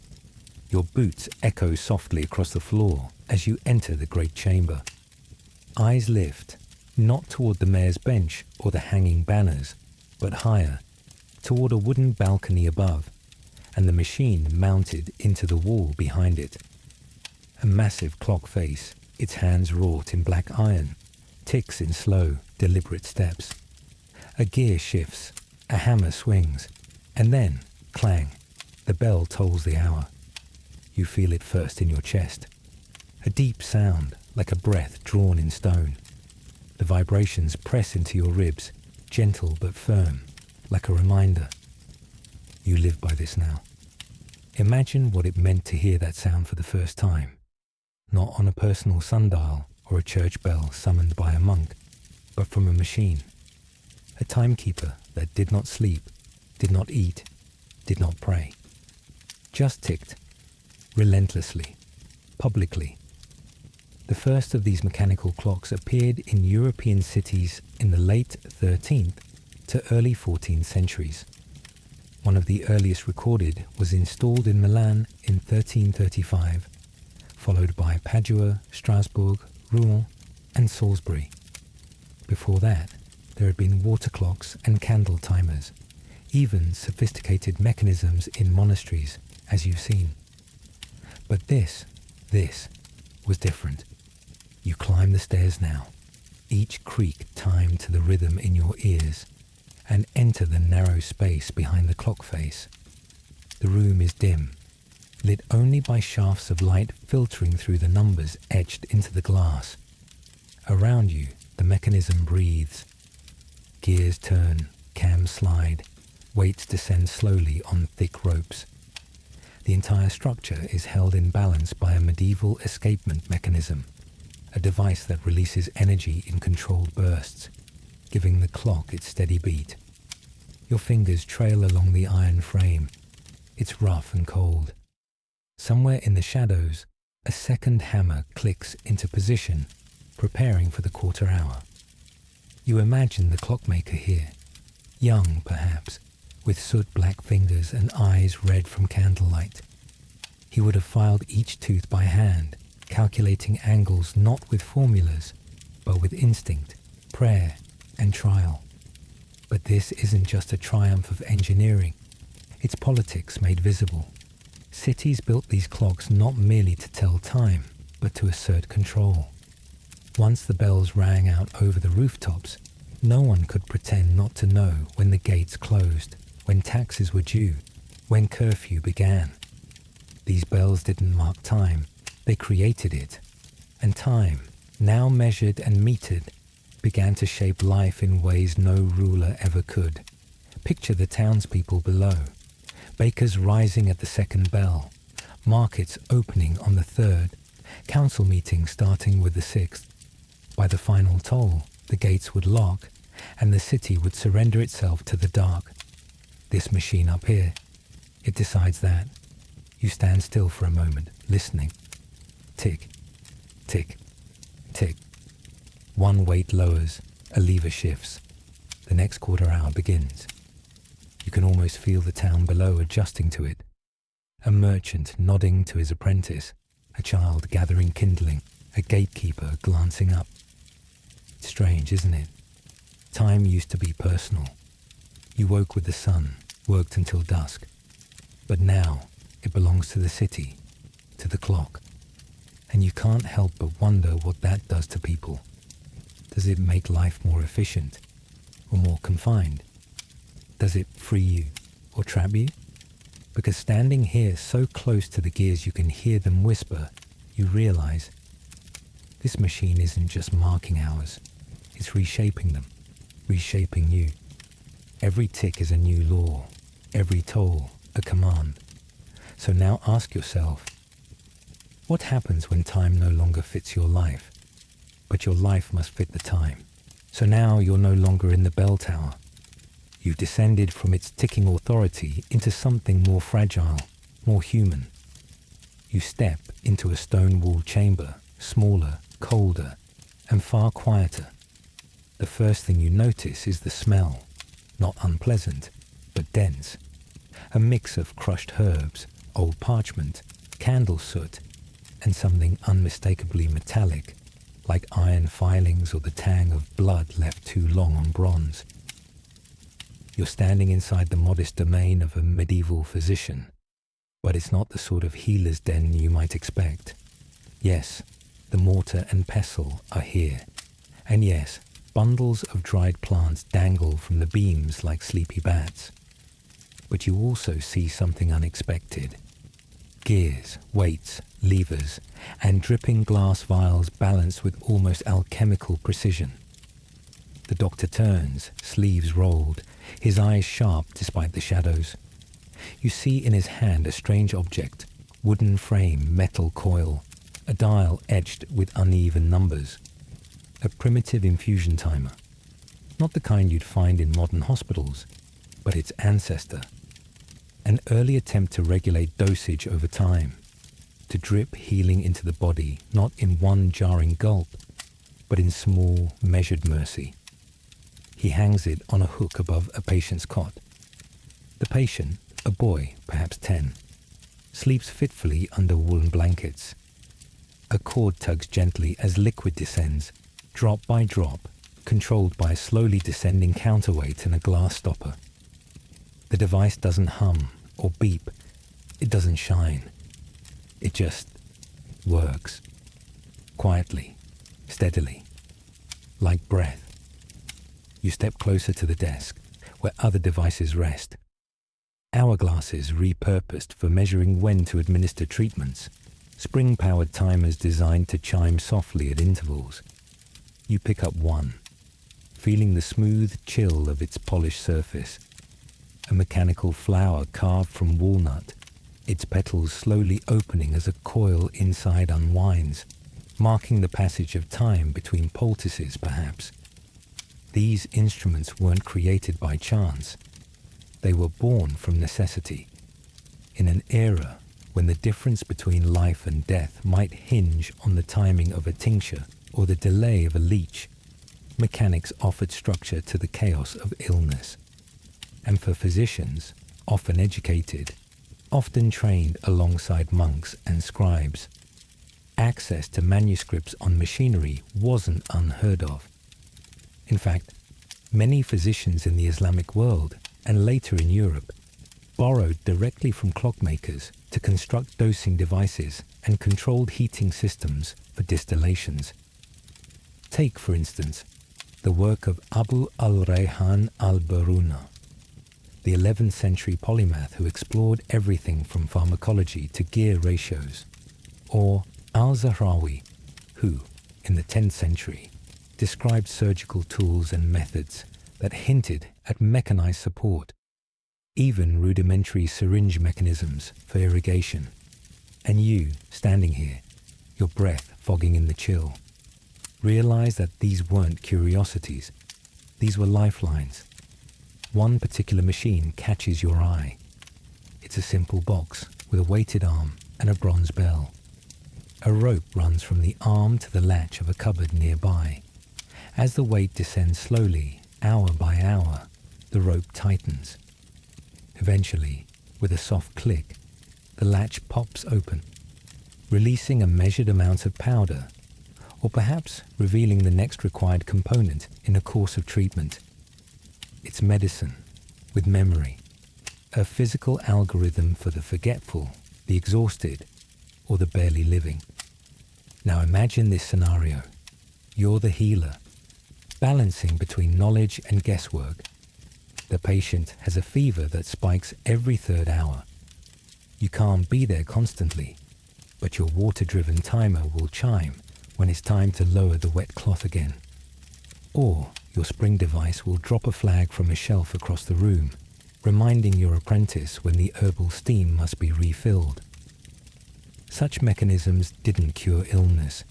Your boots echo softly across the floor as you enter the great chamber. Eyes lift, not toward the mayor's bench or the hanging banners, but higher, toward a wooden balcony above, and the machine mounted into the wall behind it. A massive clock face, its hands wrought in black iron, ticks in slow, deliberate steps. A gear shifts, a hammer swings, and then, clang, the bell tolls the hour. You feel it first in your chest. A deep sound, like a breath drawn in stone. The vibrations press into your ribs, gentle but firm, like a reminder. You live by this now. Imagine what it meant to hear that sound for the first time. Not on a personal sundial or a church bell summoned by a monk, but from a machine. A timekeeper that did not sleep, did not eat, did not pray. Just ticked, relentlessly, publicly. The first of these mechanical clocks appeared in European cities in the late 13th to early 14th centuries. One of the earliest recorded was installed in Milan in 1335, followed by Padua, Strasbourg, Rouen, and Salisbury. Before that, there had been water clocks and candle timers, even sophisticated mechanisms in monasteries, as you've seen. But this was different. You climb the stairs now, each creak timed to the rhythm in your ears, and enter the narrow space behind the clock face. The room is dim, lit only by shafts of light filtering through the numbers etched into the glass. Around you, the mechanism breathes. Gears turn, cams slide, weights descend slowly on thick ropes. The entire structure is held in balance by a medieval escapement mechanism, a device that releases energy in controlled bursts, giving the clock its steady beat. Your fingers trail along the iron frame. It's rough and cold. Somewhere in the shadows, a second hammer clicks into position, preparing for the quarter hour. You imagine the clockmaker here, young perhaps, with soot-black fingers and eyes red from candlelight. He would have filed each tooth by hand, calculating angles not with formulas, but with instinct, prayer, and trial. But this isn't just a triumph of engineering. It's politics made visible. Cities built these clocks not merely to tell time, but to assert control. Once the bells rang out over the rooftops, no one could pretend not to know when the gates closed, when taxes were due, when curfew began. These bells didn't mark time, they created it. And time, now measured and metered, began to shape life in ways no ruler ever could. Picture the townspeople below, bakers rising at the second bell, markets opening on the third, council meetings starting with the sixth. By the final toll, the gates would lock, and the city would surrender itself to the dark. This machine up here, it decides that. You stand still for a moment, listening. Tick, tick, tick. One weight lowers, a lever shifts. The next quarter hour begins. You can almost feel the town below adjusting to it. A merchant nodding to his apprentice, a child gathering kindling, a gatekeeper glancing up. It's strange, isn't it? Time used to be personal. You woke with the sun, worked until dusk. But now, it belongs to the city, to the clock. And you can't help but wonder what that does to people. Does it make life more efficient or more confined? Does it free you or trap you? Because standing here so close to the gears you can hear them whisper, you realize this machine isn't just marking hours, it's reshaping them, reshaping you. Every tick is a new law, every toll a command. So now ask yourself, what happens when time no longer fits your life, but your life must fit the time? So now you're no longer in the bell tower. You've descended from its ticking authority into something more fragile, more human. You step into a stone-walled chamber, smaller, colder, and far quieter. The first thing you notice is the smell, not unpleasant, but dense. A mix of crushed herbs, old parchment, candle soot, and something unmistakably metallic, like iron filings or the tang of blood left too long on bronze. You're standing inside the modest domain of a medieval physician, but it's not the sort of healer's den you might expect. Yes, the mortar and pestle are here, and yes, bundles of dried plants dangle from the beams like sleepy bats. But you also see something unexpected. Gears, weights, levers, and dripping glass vials balanced with almost alchemical precision. The doctor turns, sleeves rolled, his eyes sharp despite the shadows. You see in his hand a strange object, wooden frame, metal coil, a dial etched with uneven numbers. A primitive infusion timer. Not the kind you'd find in modern hospitals, but its ancestor. An early attempt to regulate dosage over time, to drip healing into the body, not in one jarring gulp, but in small, measured mercy. He hangs it on a hook above a patient's cot. The patient, a boy, perhaps 10, sleeps fitfully under woolen blankets. A cord tugs gently as liquid descends, drop by drop, controlled by a slowly descending counterweight and a glass stopper. The device doesn't hum or beep. It doesn't shine. It just works. Quietly, steadily, like breath. You step closer to the desk, where other devices rest. Hourglasses repurposed for measuring when to administer treatments. Spring-powered timers designed to chime softly at intervals. You pick up one, feeling the smooth chill of its polished surface. A mechanical flower carved from walnut, its petals slowly opening as a coil inside unwinds, marking the passage of time between poultices, perhaps. These instruments weren't created by chance. They were born from necessity. In an era when the difference between life and death might hinge on the timing of a tincture or the delay of a leech, mechanics offered structure to the chaos of illness. And for physicians, often educated, often trained alongside monks and scribes, access to manuscripts on machinery wasn't unheard of. In fact, many physicians in the Islamic world, and later in Europe, borrowed directly from clockmakers to construct dosing devices and controlled heating systems for distillations. Take, for instance, the work of Abu al-Rayhan al-Biruna, the 11th century polymath who explored everything from pharmacology to gear ratios, or al-Zahrawi, who, in the 10th century, described surgical tools and methods that hinted at mechanized support, even rudimentary syringe mechanisms for irrigation. And you, standing here, your breath fogging in the chill, realize that these weren't curiosities, these were lifelines. One particular machine catches your eye. It's a simple box with a weighted arm and a bronze bell. A rope runs from the arm to the latch of a cupboard nearby. As the weight descends slowly, hour by hour, the rope tightens. Eventually, with a soft click, the latch pops open, releasing a measured amount of powder, or perhaps revealing the next required component in a course of treatment. It's medicine, with memory, a physical algorithm for the forgetful, the exhausted, or the barely living. Now imagine this scenario. You're the healer, balancing between knowledge and guesswork. The patient has a fever that spikes every third hour. You can't be there constantly, but your water-driven timer will chime when it's time to lower the wet cloth again. Or your spring device will drop a flag from a shelf across the room, reminding your apprentice when the herbal steam must be refilled. Such mechanisms didn't cure illness,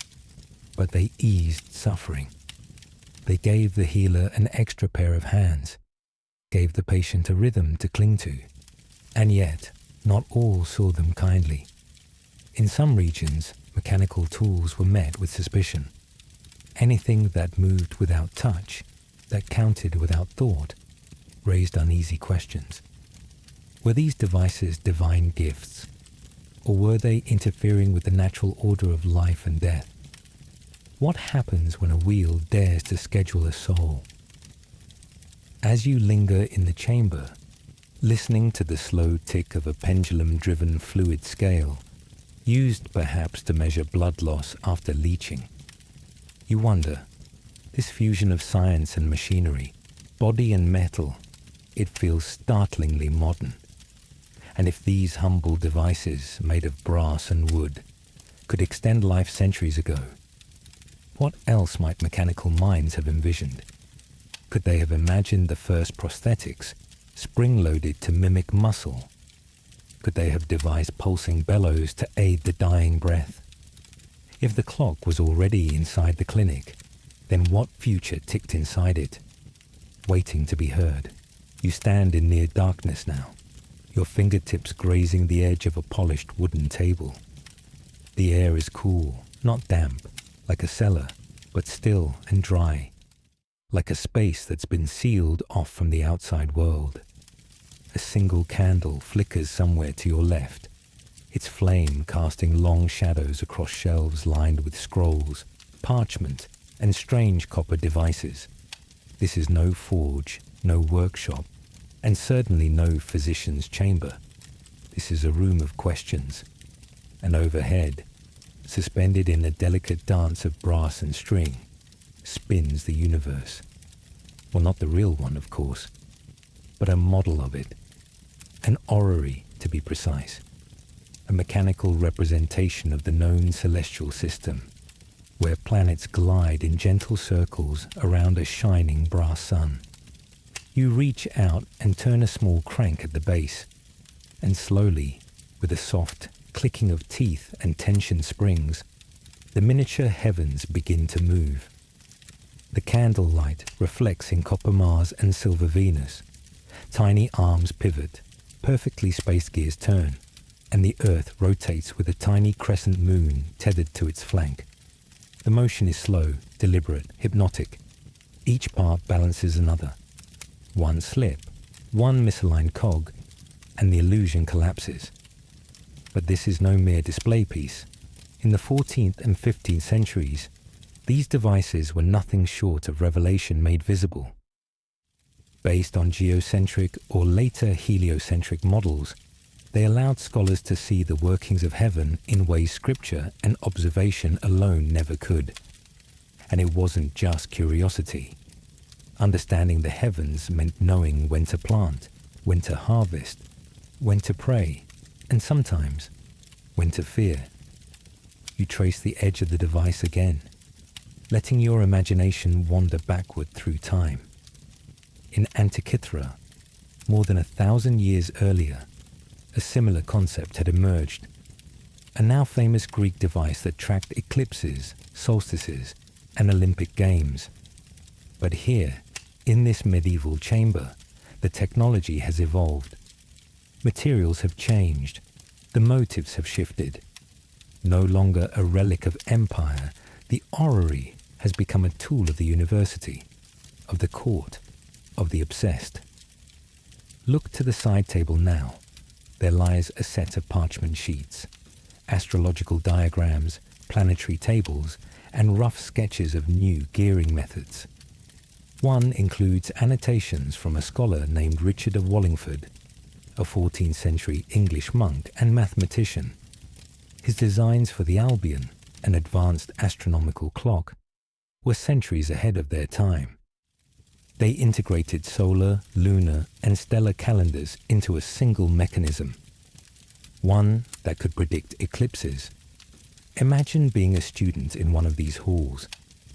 but they eased suffering. They gave the healer an extra pair of hands, gave the patient a rhythm to cling to, and yet not all saw them kindly. In some regions, mechanical tools were met with suspicion. Anything that moved without touch, that counted without thought, raised uneasy questions. Were these devices divine gifts, or were they interfering with the natural order of life and death? What happens when a wheel dares to schedule a soul? As you linger in the chamber, listening to the slow tick of a pendulum-driven fluid scale, used perhaps to measure blood loss after leaching, you wonder, this fusion of science and machinery, body and metal, it feels startlingly modern. And if these humble devices, made of brass and wood, could extend life centuries ago, what else might mechanical minds have envisioned? Could they have imagined the first prosthetics, spring-loaded to mimic muscle? Could they have devised pulsing bellows to aid the dying breath? If the clock was already inside the clinic, then what future ticked inside it? Waiting to be heard. You stand in near darkness now, your fingertips grazing the edge of a polished wooden table. The air is cool, not damp, like a cellar, but still and dry, like a space that's been sealed off from the outside world. A single candle flickers somewhere to your left, its flame casting long shadows across shelves lined with scrolls, parchment, and strange copper devices. This is no forge, no workshop, and certainly no physician's chamber. This is a room of questions. And overhead, suspended in a delicate dance of brass and string, spins the universe. Well, not the real one, of course, but a model of it. An orrery, to be precise. A mechanical representation of the known celestial system, where planets glide in gentle circles around a shining brass sun. You reach out and turn a small crank at the base, and slowly, with a soft clicking of teeth and tension springs, the miniature heavens begin to move. The candlelight reflects in copper Mars and silver Venus. Tiny arms pivot, perfectly spaced gears turn, and the Earth rotates with a tiny crescent moon tethered to its flank. The motion is slow, deliberate, hypnotic. Each part balances another. One slip, one misaligned cog, and the illusion collapses. But this is no mere display piece. In the 14th and 15th centuries, these devices were nothing short of revelation made visible. Based on geocentric or later heliocentric models, they allowed scholars to see the workings of heaven in ways scripture and observation alone never could. And it wasn't just curiosity. Understanding the heavens meant knowing when to plant, when to harvest, when to pray, and sometimes when to fear. You trace the edge of the device again, letting your imagination wander backward through time. In Antikythera, more than 1,000 years earlier, a similar concept had emerged, a now famous Greek device that tracked eclipses, solstices, and Olympic Games. But here, in this medieval chamber, the technology has evolved. Materials have changed, the motives have shifted. No longer a relic of empire, the orrery has become a tool of the university, of the court, of the obsessed. Look to the side table now. There lies a set of parchment sheets, astrological diagrams, planetary tables, and rough sketches of new gearing methods. One includes annotations from a scholar named Richard of Wallingford, a 14th century English monk and mathematician. His designs for the Albion, an advanced astronomical clock, were centuries ahead of their time. They integrated solar, lunar, and stellar calendars into a single mechanism, one that could predict eclipses. Imagine being a student in one of these halls,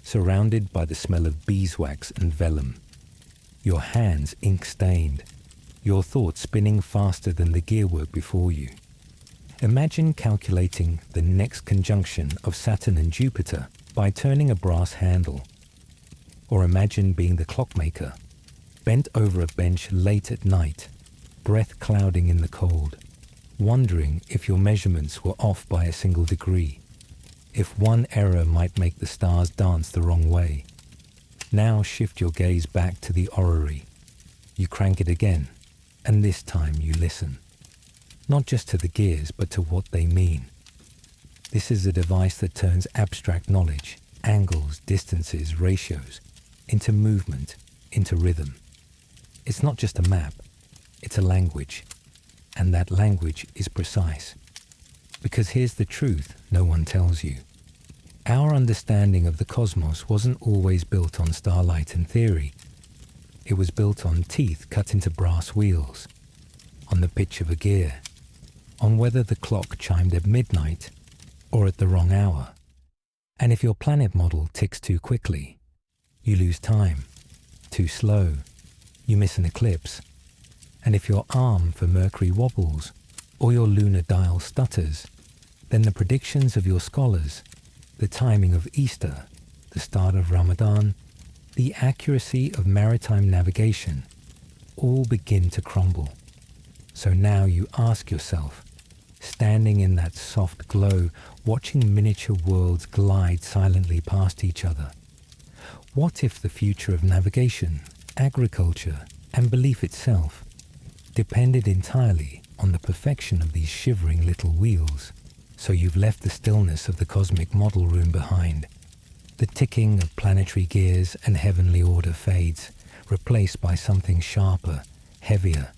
surrounded by the smell of beeswax and vellum, your hands ink-stained, your thoughts spinning faster than the gearwork before you. Imagine calculating the next conjunction of Saturn and Jupiter by turning a brass handle. Or imagine being the clockmaker, bent over a bench late at night, breath clouding in the cold, wondering if your measurements were off by a single degree, if one error might make the stars dance the wrong way. Now shift your gaze back to the orrery. You crank it again, and this time you listen. Not just to the gears, but to what they mean. This is a device that turns abstract knowledge, angles, distances, ratios, into movement, into rhythm. It's not just a map, it's a language, and that language is precise. Because here's the truth no one tells you. Our understanding of the cosmos wasn't always built on starlight and theory. It was built on teeth cut into brass wheels, on the pitch of a gear, on whether the clock chimed at midnight or at the wrong hour. And if your planet model ticks too quickly, you lose time. Too slow, you miss an eclipse. And if your arm for Mercury wobbles, or your lunar dial stutters, then the predictions of your scholars, the timing of Easter, the start of Ramadan, the accuracy of maritime navigation, all begin to crumble. So now you ask yourself, standing in that soft glow, watching miniature worlds glide silently past each other, what if the future of navigation, agriculture, and belief itself depended entirely on the perfection of these shivering little wheels? So you've left the stillness of the cosmic model room behind. The ticking of planetary gears and heavenly order fades, replaced by something sharper, heavier.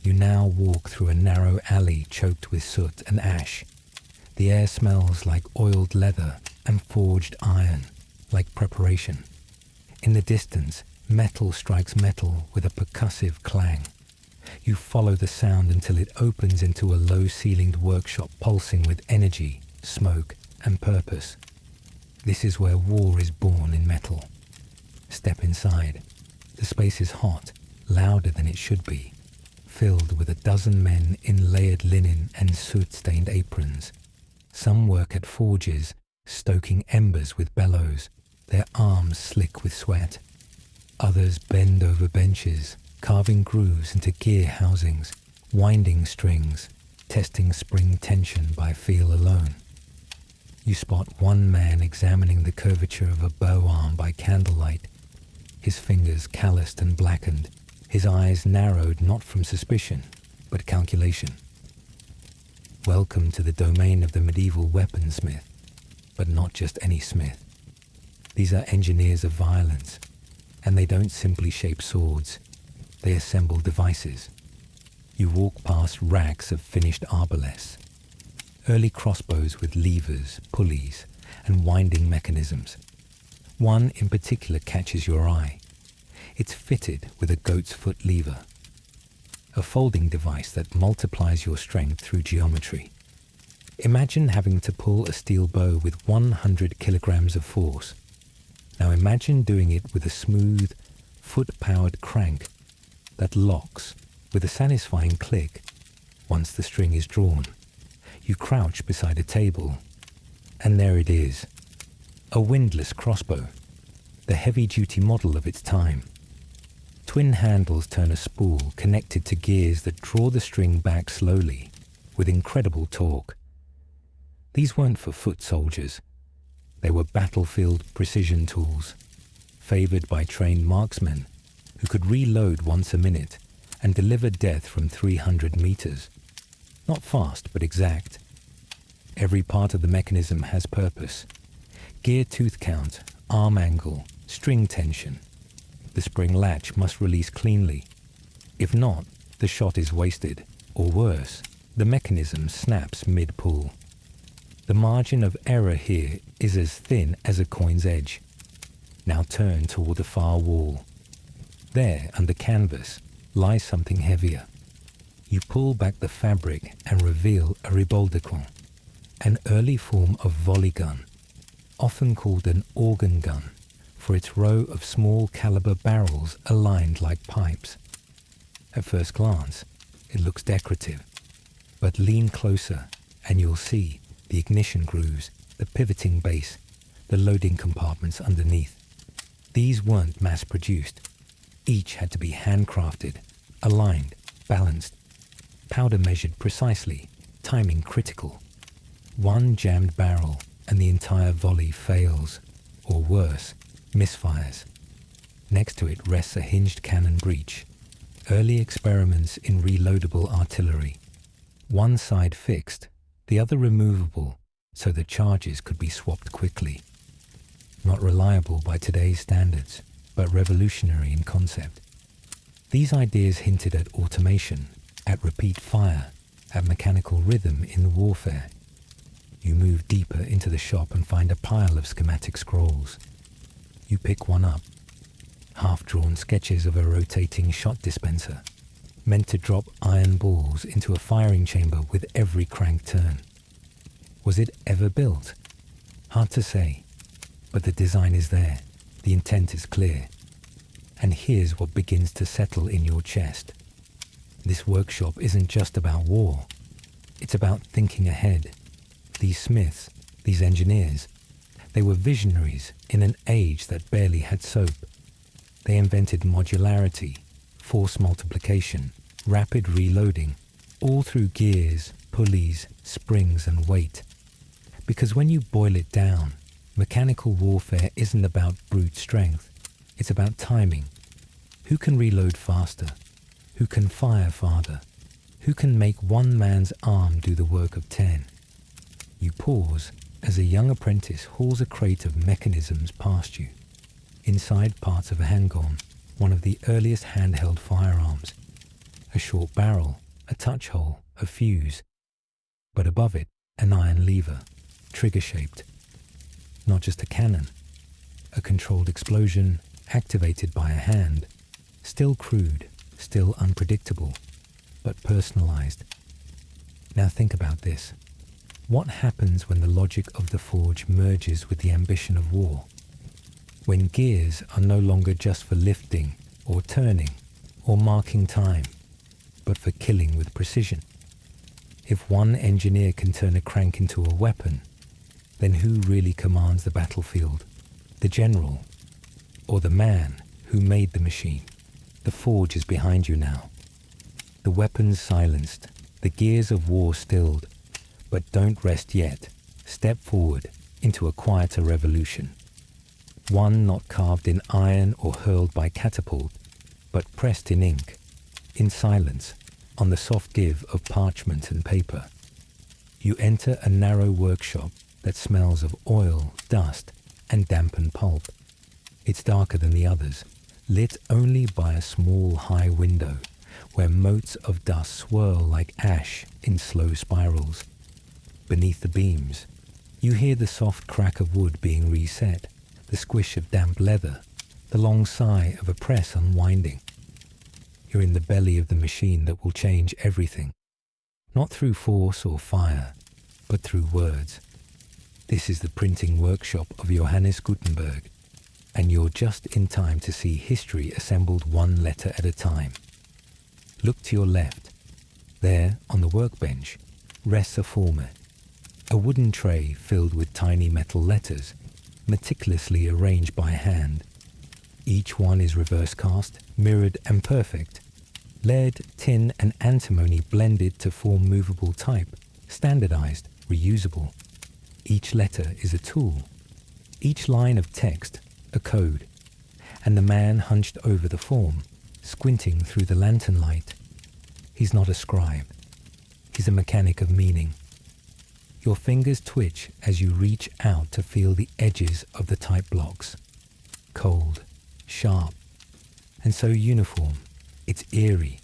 You now walk through a narrow alley choked with soot and ash. The air smells like oiled leather and forged iron, like preparation. In the distance, metal strikes metal with a percussive clang. You follow the sound until it opens into a low-ceilinged workshop pulsing with energy, smoke, and purpose. This is where war is born in metal. Step inside. The space is hot, louder than it should be, filled with a dozen men in layered linen and soot-stained aprons. Some work at forges, stoking embers with bellows, their arms slick with sweat. Others bend over benches, carving grooves into gear housings, winding strings, testing spring tension by feel alone. You spot one man examining the curvature of a bow arm by candlelight, his fingers calloused and blackened, his eyes narrowed not from suspicion, but calculation. Welcome to the domain of the medieval weaponsmith, but not just any smith. These are engineers of violence, and they don't simply shape swords, they assemble devices. You walk past racks of finished arbalètes, early crossbows with levers, pulleys, and winding mechanisms. One in particular catches your eye. It's fitted with a goat's foot lever, a folding device that multiplies your strength through geometry. Imagine having to pull a steel bow with 100 kilograms of force. Now imagine doing it with a smooth, foot-powered crank that locks with a satisfying click once the string is drawn. You crouch beside a table, and there it is, a windlass crossbow, the heavy-duty model of its time. Twin handles turn a spool connected to gears that draw the string back slowly, with incredible torque. These weren't for foot soldiers. They were battlefield precision tools, favored by trained marksmen who could reload once a minute and deliver death from 300 meters. Not fast, but exact. Every part of the mechanism has purpose. Gear tooth count, arm angle, string tension. The spring latch must release cleanly. If not, the shot is wasted, or worse, the mechanism snaps mid-pull. The margin of error here is as thin as a coin's edge. Now turn toward the far wall. There, under canvas, lies something heavier. You pull back the fabric and reveal a riboldicon, an early form of volley gun, often called an organ gun, for its row of small caliber barrels aligned like pipes. At first glance, it looks decorative, but lean closer and you'll see the ignition grooves, the pivoting base, the loading compartments underneath. These weren't mass-produced. Each had to be handcrafted, aligned, balanced, powder measured precisely, timing critical. One jammed barrel and the entire volley fails, or worse, misfires. Next to it rests a hinged cannon breech. Early experiments in reloadable artillery. One side fixed, the other removable, so the charges could be swapped quickly. Not reliable by today's standards, but revolutionary in concept. These ideas hinted at automation, at repeat fire, at mechanical rhythm in warfare. You move deeper into the shop and find a pile of schematic scrolls. You pick one up. Half-drawn sketches of a rotating shot dispenser, meant to drop iron balls into a firing chamber with every crank turn. Was it ever built? Hard to say, but the design is there, the intent is clear. And here's what begins to settle in your chest. This workshop isn't just about war, it's about thinking ahead. These smiths, these engineers, they were visionaries in an age that barely had soap. They invented modularity, force multiplication, rapid reloading, all through gears, pulleys, springs and weight. Because when you boil it down, mechanical warfare isn't about brute strength, it's about timing. Who can reload faster? Who can fire farther? Who can make one man's arm do the work of 10? You pause as a young apprentice hauls a crate of mechanisms past you. Inside parts of a handgun, one of the earliest handheld firearms. A short barrel, a touch hole, a fuse. But above it, an iron lever, trigger-shaped. Not just a cannon. A controlled explosion, activated by a hand. Still crude, still unpredictable, but personalized. Now think about this. What happens when the logic of the forge merges with the ambition of war? When gears are no longer just for lifting or turning or marking time, but for killing with precision? If one engineer can turn a crank into a weapon, then who really commands the battlefield? The general, or the man who made the machine? The forge is behind you now. The weapons silenced, the gears of war stilled. But don't rest yet. Step forward into a quieter revolution. one not carved in iron or hurled by catapult, but pressed in ink, in silence, on the soft give of parchment and paper. You enter a narrow workshop that smells of oil, dust, and dampened pulp. It's darker than the others, lit only by a small high window where motes of dust swirl like ash in slow spirals. Beneath the beams, you hear the soft crack of wood being reset, the squish of damp leather, the long sigh of a press unwinding. You're in the belly of the machine that will change everything, not through force or fire, but through words. This is the printing workshop of Johannes Gutenberg, and you're just in time to see history assembled one letter at a time. Look to your left. There, on the workbench, rests a former, a wooden tray filled with tiny metal letters, meticulously arranged by hand. Each one is reverse cast, mirrored and perfect. Lead, tin and antimony blended to form movable type, standardized, reusable. Each letter is a tool. Each line of text, a code. And the man hunched over the form, squinting through the lantern light. He's not a scribe. He's a mechanic of meaning. Your fingers twitch as you reach out to feel the edges of the type blocks. Cold, sharp, and so uniform, it's eerie.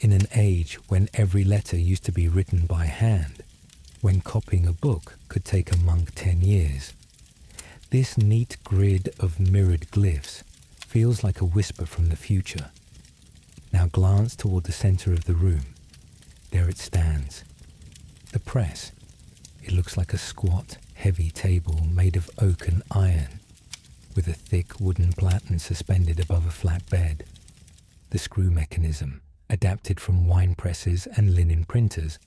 In an age when every letter used to be written by hand, when copying a book could take a monk 10 years. This neat grid of mirrored glyphs feels like a whisper from the future. Now glance toward the center of the room. There it stands. The press. It looks like a squat, heavy table made of oak and iron, with a thick wooden platen suspended above a flat bed. The screw mechanism, adapted from wine presses and linen printers,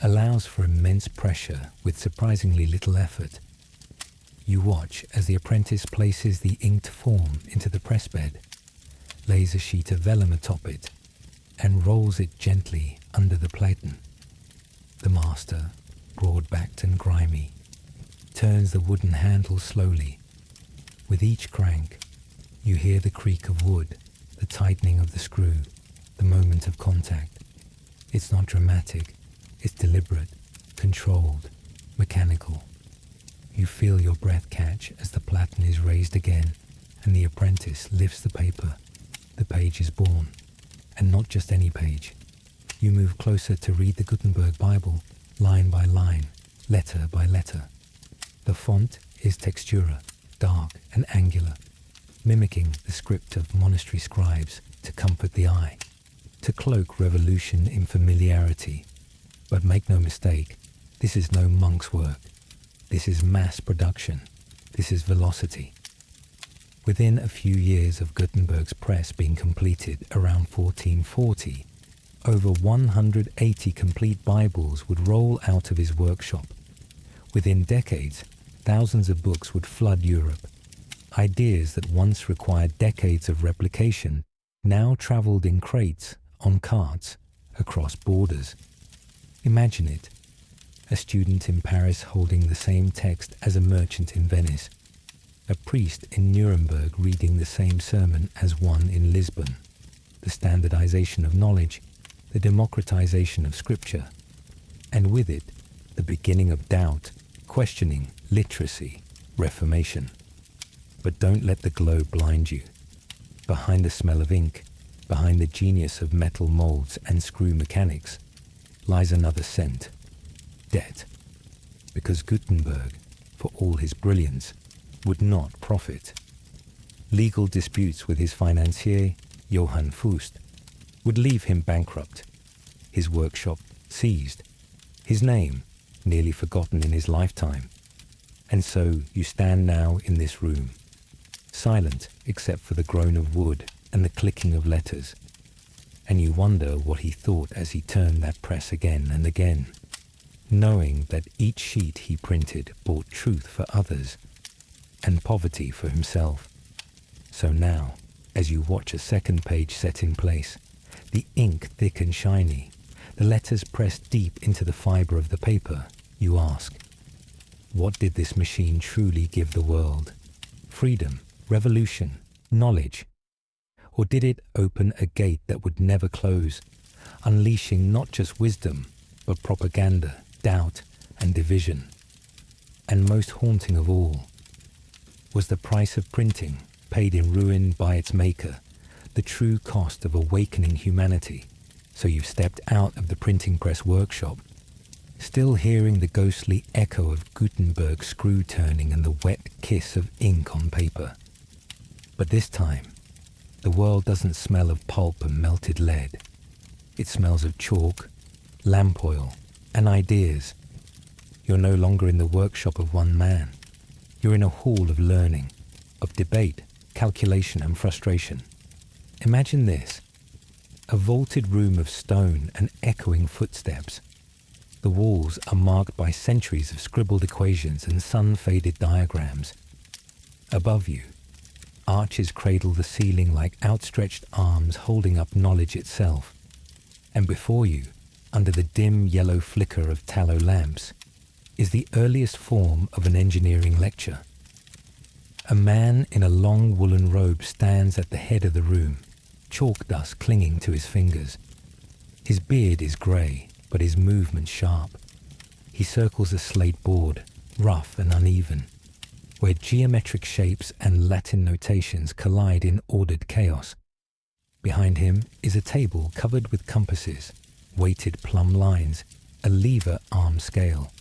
allows for immense pressure with surprisingly little effort. You watch as the apprentice places the inked form into the press bed, lays a sheet of vellum atop it, and rolls it gently under the platen. The master, broad-backed and grimy, turns the wooden handle slowly. With each crank, you hear the creak of wood, the tightening of the screw, the moment of contact. It's not dramatic, it's deliberate, controlled, mechanical. You feel your breath catch as the platen is raised again, and the apprentice lifts the paper. The page is born, and not just any page. You move closer to read the Gutenberg Bible, line by line, letter by letter. The font is textura, dark and angular, mimicking the script of monastery scribes to comfort the eye, to cloak revolution in familiarity. But make no mistake, this is no monk's work. This is mass production. This is velocity. Within a few years of Gutenberg's press being completed around 1440, over 180 complete Bibles would roll out of his workshop. Within decades, thousands of books would flood Europe. Ideas that once required decades of replication now traveled in crates, on carts, across borders. Imagine it. A student in Paris holding the same text as a merchant in Venice. A priest in Nuremberg reading the same sermon as one in Lisbon. The standardization of knowledge, the democratization of scripture, and with it, the beginning of doubt, questioning, literacy, reformation. But don't let the glow blind you. Behind the smell of ink, behind the genius of metal molds and screw mechanics, lies another scent, debt. Because Gutenberg, for all his brilliance, would not profit. Legal disputes with his financier, Johann Fust, would leave him bankrupt, his workshop seized, his name nearly forgotten in his lifetime. And so you stand now in this room, silent except for the groan of wood and the clicking of letters, and you wonder what he thought as he turned that press again and again, knowing that each sheet he printed brought truth for others and poverty for himself. So now, as you watch a second page set in place, the ink thick and shiny, the letters pressed deep into the fibre of the paper, you ask, what did this machine truly give the world? freedom, revolution, knowledge? Or did it open a gate that would never close, unleashing not just wisdom, but propaganda, doubt, and division? And most haunting of all, was the price of printing, paid in ruin by its maker, the true cost of awakening humanity? So you've stepped out of the printing press workshop, still hearing the ghostly echo of Gutenberg's screw turning and the wet kiss of ink on paper. But this time, the world doesn't smell of pulp and melted lead. It smells of chalk, lamp oil, and ideas. You're no longer in the workshop of one man. You're in a hall of learning, of debate, calculation, and frustration. Imagine this: a vaulted room of stone and echoing footsteps. The walls are marked by centuries of scribbled equations and sun-faded diagrams. Above you, arches cradle the ceiling like outstretched arms holding up knowledge itself. And before you, under the dim yellow flicker of tallow lamps, is the earliest form of an engineering lecture. A man in a long woolen robe stands at the head of the room, chalk dust clinging to his fingers. His beard is grey, but his movement sharp. He circles a slate board, rough and uneven, where geometric shapes and Latin notations collide in ordered chaos. Behind him is a table covered with compasses, weighted plumb lines, a lever arm scale,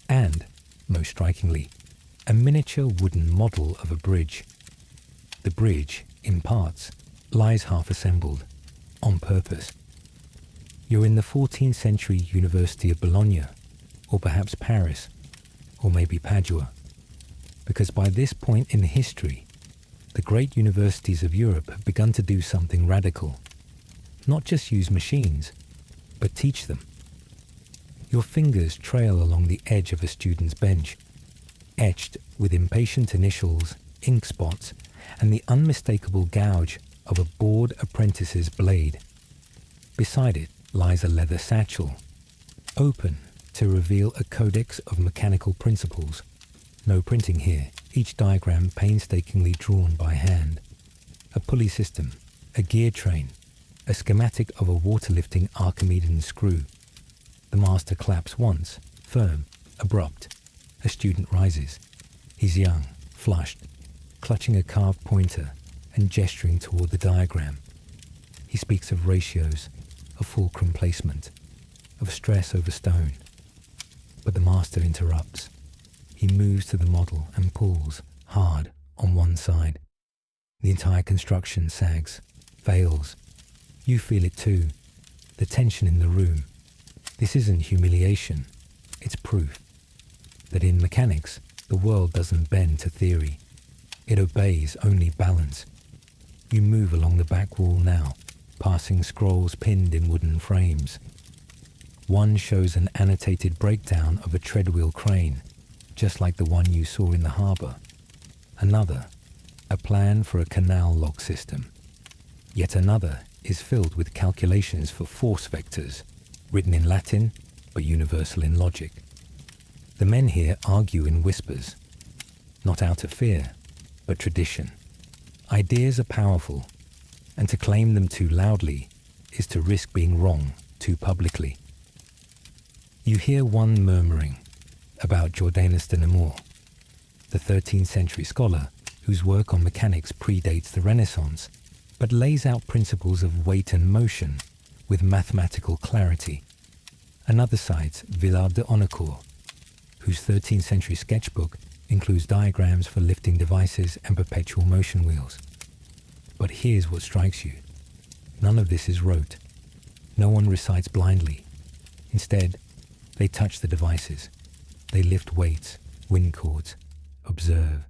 and, most strikingly, a miniature wooden model of a bridge. The bridge, in parts, lies half assembled, on purpose. You're in the 14th century University of Bologna, or perhaps Paris, or maybe Padua, because by this point in history, the great universities of Europe have begun to do something radical. Not just use machines, but teach them. Your fingers trail along the edge of a student's bench, etched with impatient initials, ink spots, and the unmistakable gouge of a bored apprentice's blade. Beside it lies a leather satchel, open to reveal a codex of mechanical principles. No printing here, each diagram painstakingly drawn by hand. A pulley system, a gear train, a schematic of a water-lifting Archimedean screw. The master claps once, firm, abrupt. A student rises. He's young, flushed, clutching a carved pointer and gesturing toward the diagram. He speaks of ratios, of fulcrum placement, of stress over stone. But the master interrupts. He moves to the model and pulls, hard, on one side. The entire construction sags, fails. You feel it too, the tension in the room. This isn't humiliation, it's proof that in mechanics, the world doesn't bend to theory. It obeys only balance. You move along the back wall now, passing scrolls pinned in wooden frames. One shows an annotated breakdown of a treadwheel crane, just like the one you saw in the harbour. Another, a plan for a canal lock system. Yet another is filled with calculations for force vectors, written in Latin, but universal in logic. The men here argue in whispers, not out of fear, but tradition. Ideas are powerful, and to claim them too loudly is to risk being wrong too publicly. You hear one murmuring about Jordanus de Nemours, the 13th century scholar whose work on mechanics predates the Renaissance, but lays out principles of weight and motion with mathematical clarity. Another cites Villard de Honnecourt, whose 13th century sketchbook includes diagrams for lifting devices and perpetual motion wheels. But here's what strikes you. None of this is rote. No one recites blindly. Instead, they touch the devices. They lift weights, wind cords, observe.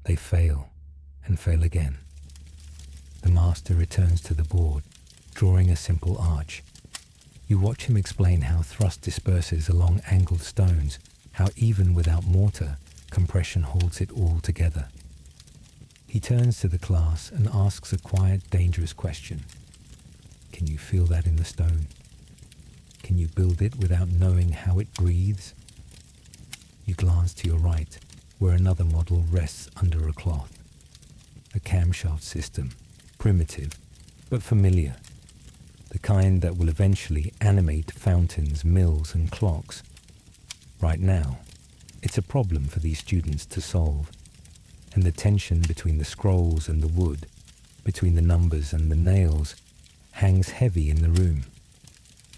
They fail and fail again. The master returns to the board, drawing a simple arch. You watch him explain how thrust disperses along angled stones, how even without mortar, compression holds it all together. He turns to the class and asks a quiet, dangerous question. Can you feel that in the stone? Can you build it without knowing how it breathes? You glance to your right, where another model rests under a cloth. a camshaft system, primitive but familiar, the kind that will eventually animate fountains, mills and clocks. Right now, it's a problem for these students to solve, and the tension between the scrolls and the wood, between the numbers and the nails, hangs heavy in the room.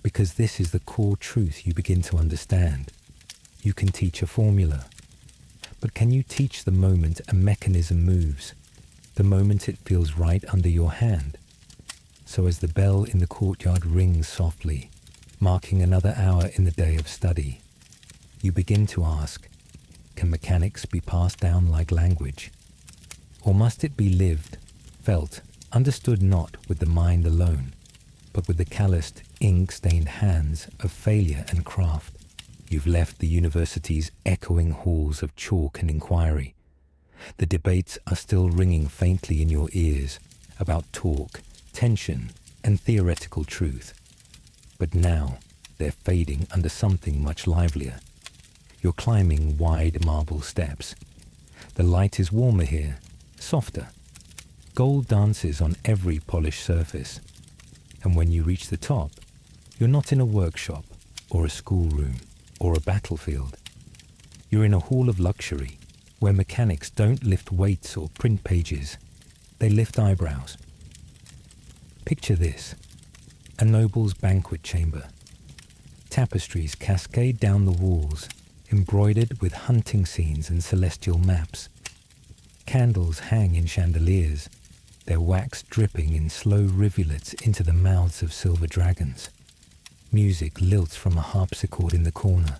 Because this is the core truth you begin to understand. You can teach a formula, but can you teach the moment a mechanism moves, the moment it feels right under your hand? So as the bell in the courtyard rings softly, marking another hour in the day of study, you begin to ask, can mechanics be passed down like language? Or must it be lived, felt, understood not with the mind alone, but with the calloused, ink-stained hands of failure and craft? You've left the university's echoing halls of chalk and inquiry. The debates are still ringing faintly in your ears about talk, tension, and theoretical truth. But now they're fading under something much livelier. You're climbing wide marble steps. The light is warmer here, softer. Gold dances on every polished surface. And when you reach the top, you're not in a workshop or a schoolroom or a battlefield. You're in a hall of luxury where mechanics don't lift weights or print pages. They lift eyebrows. Picture this, a noble's banquet chamber. Tapestries cascade down the walls, embroidered with hunting scenes and celestial maps. Candles hang in chandeliers, their wax dripping in slow rivulets into the mouths of silver dragons. Music lilts from a harpsichord in the corner,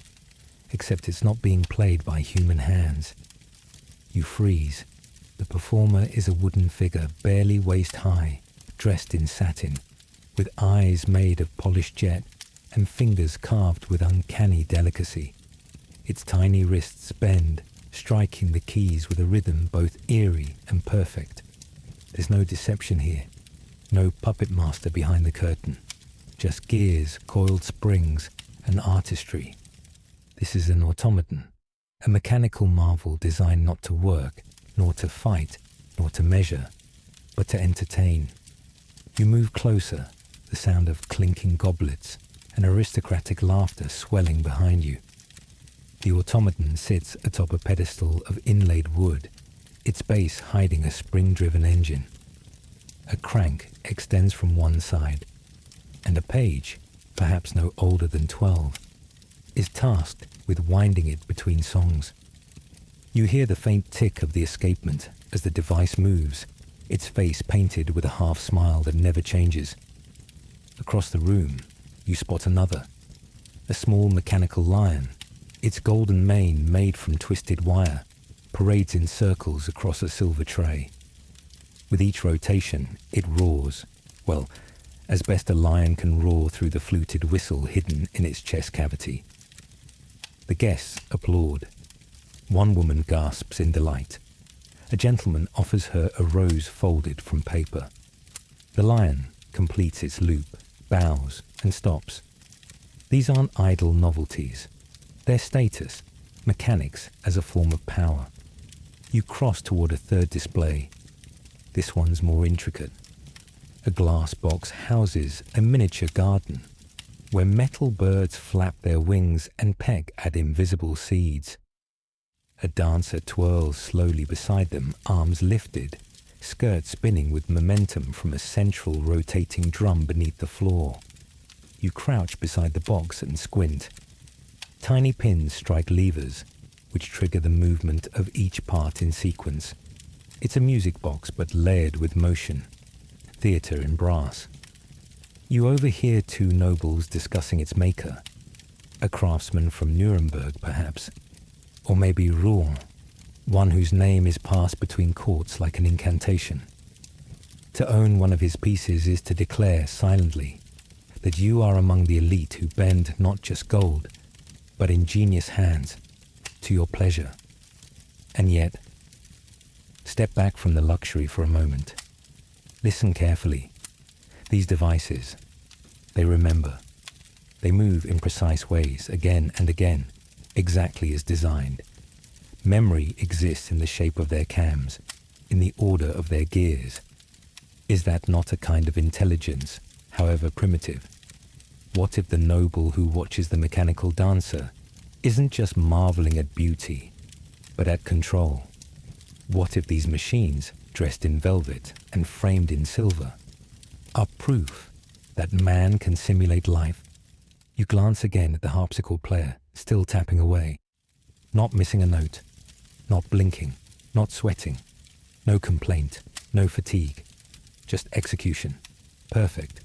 except it's not being played by human hands. You freeze. The performer is a wooden figure barely waist high, dressed in satin, with eyes made of polished jet and fingers carved with uncanny delicacy. Its tiny wrists bend, striking the keys with a rhythm both eerie and perfect. There's no deception here, no puppet master behind the curtain, just gears, coiled springs, and artistry. This is an automaton, a mechanical marvel designed not to work, nor to fight, nor to measure, but to entertain. You move closer, the sound of clinking goblets and aristocratic laughter swelling behind you. The automaton sits atop a pedestal of inlaid wood, its base hiding a spring-driven engine. A crank extends from one side, and a page, perhaps no older than 12, is tasked with winding it between songs. You hear the faint tick of the escapement as the device moves, its face painted with a half-smile that never changes. Across the room, you spot another, a small mechanical lion. Its golden mane, made from twisted wire, parades in circles across a silver tray. With each rotation, it roars, well, as best a lion can roar through the fluted whistle hidden in its chest cavity. The guests applaud. One woman gasps in delight. A gentleman offers her a rose folded from paper. The lion completes its loop, bows, and stops. These aren't idle novelties. They're status, mechanics as a form of power. You cross toward a third display. This one's more intricate. A glass box houses a miniature garden, where metal birds flap their wings and peck at invisible seeds. A dancer twirls slowly beside them, arms lifted, skirt spinning with momentum from a central rotating drum beneath the floor. You crouch beside the box and squint. Tiny pins strike levers, which trigger the movement of each part in sequence. It's a music box but layered with motion. Theatre in brass. You overhear two nobles discussing its maker. A craftsman from Nuremberg, perhaps. Or maybe Rouen, one whose name is passed between courts like an incantation. To own one of his pieces is to declare silently that you are among the elite who bend not just gold, but ingenious hands to your pleasure. And yet, step back from the luxury for a moment. Listen carefully. These devices, they remember. They move in precise ways again and again, exactly as designed. Memory exists in the shape of their cams, in the order of their gears. Is that not a kind of intelligence, however primitive? What if the noble who watches the mechanical dancer isn't just marveling at beauty, but at control? What if these machines, dressed in velvet and framed in silver, are proof that man can simulate life? You glance again at the harpsichord player, still tapping away, not missing a note, not blinking, not sweating, no complaint, no fatigue, just execution, perfect,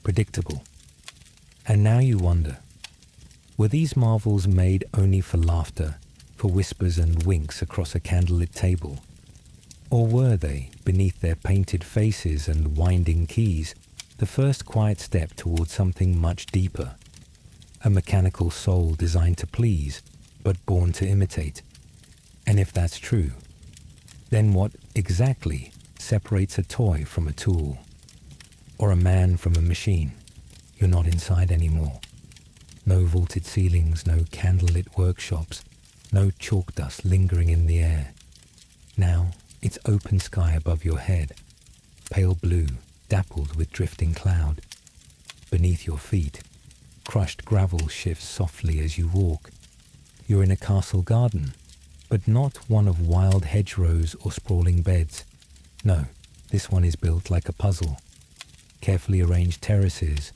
predictable. And now you wonder, were these marvels made only for laughter, for whispers and winks across a candlelit table? Or were they, beneath their painted faces and winding keys, the first quiet step towards something much deeper? A mechanical soul designed to please, but born to imitate. And if that's true, then what exactly separates a toy from a tool? Or a man from a machine? You're not inside anymore. No vaulted ceilings, no candlelit workshops, no chalk dust lingering in the air. Now it's open sky above your head, pale blue, dappled with drifting cloud. Beneath your feet, crushed gravel shifts softly as you walk. You're in a castle garden, but not one of wild hedgerows or sprawling beds. No, this one is built like a puzzle. Carefully arranged terraces,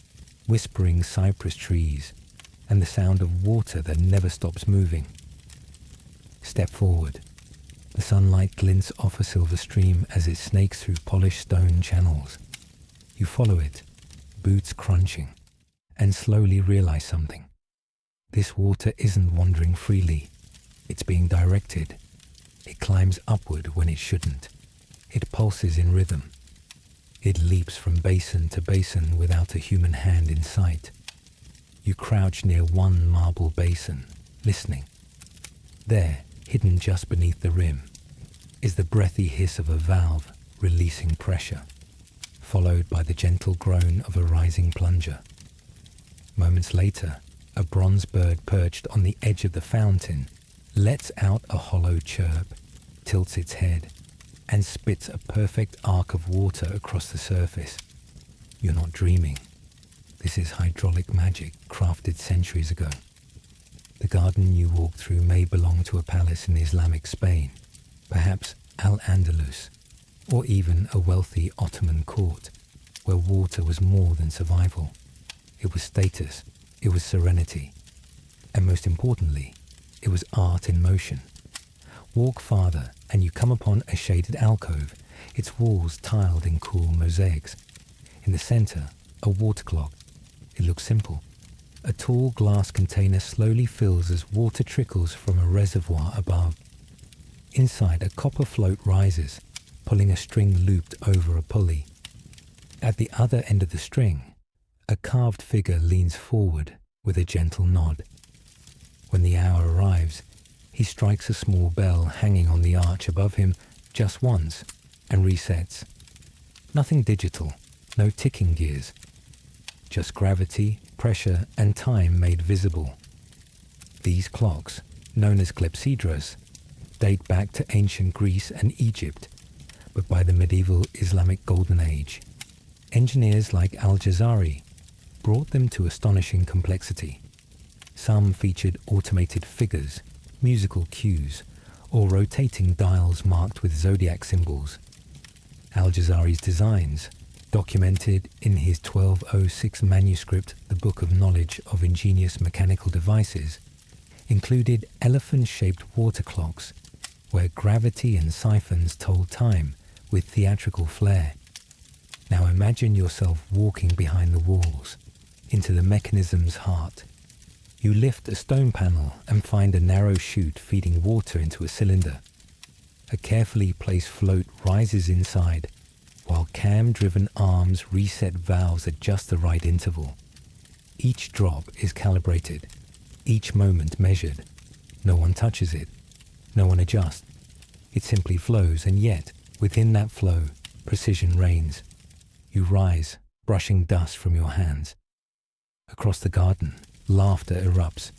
whispering cypress trees, and the sound of water that never stops moving. Step forward. The sunlight glints off a silver stream as it snakes through polished stone channels. You follow it, boots crunching, and slowly realize something. This water isn't wandering freely. It's being directed. It climbs upward when it shouldn't. It pulses in rhythm. It leaps from basin to basin without a human hand in sight. You crouch near one marble basin, listening. There, hidden just beneath the rim, is the breathy hiss of a valve releasing pressure, followed by the gentle groan of a rising plunger. Moments later, a bronze bird perched on the edge of the fountain lets out a hollow chirp, tilts its head, and spits a perfect arc of water across the surface. You're not dreaming. This is hydraulic magic crafted centuries ago. The garden you walk through may belong to a palace in Islamic Spain, perhaps Al-Andalus, or even a wealthy Ottoman court, where water was more than survival. It was status, it was serenity, and most importantly, it was art in motion. Walk farther and you come upon a shaded alcove, its walls tiled in cool mosaics. In the center, a water clock. It looks simple. A tall glass container slowly fills as water trickles from a reservoir above. Inside, a copper float rises, pulling a string looped over a pulley. At the other end of the string, a carved figure leans forward with a gentle nod. When the hour arrives, he strikes a small bell hanging on the arch above him just once and resets. Nothing digital, no ticking gears. Just gravity, pressure, and time made visible. These clocks, known as clepsydras, date back to ancient Greece and Egypt, but by the medieval Islamic Golden Age, engineers like Al-Jazari brought them to astonishing complexity. Some featured automated figures, musical cues, or rotating dials marked with zodiac symbols. Al-Jazari's designs, documented in his 1206 manuscript, The Book of Knowledge of Ingenious Mechanical Devices, included elephant-shaped water clocks, where gravity and siphons told time with theatrical flair. Now imagine yourself walking behind the walls, into the mechanism's heart. You lift a stone panel and find a narrow chute feeding water into a cylinder. A carefully placed float rises inside, while cam-driven arms reset valves at just the right interval. Each drop is calibrated, each moment measured. No one touches it, no one adjusts. It simply flows, and yet, within that flow, precision reigns. You rise, brushing dust from your hands. Across the garden, laughter erupts.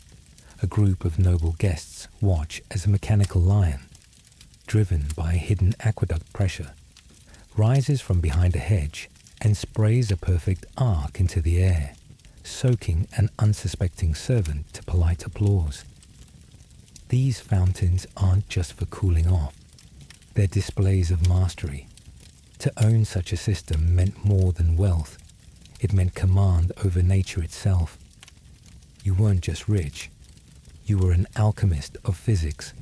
A group of noble guests watch as a mechanical lion, driven by hidden aqueduct pressure, rises from behind a hedge and sprays a perfect arc into the air, soaking an unsuspecting servant to polite applause. These fountains aren't just for cooling off. They're displays of mastery. To own such a system meant more than wealth. It meant command over nature itself. You weren't just rich. You were an alchemist of physics,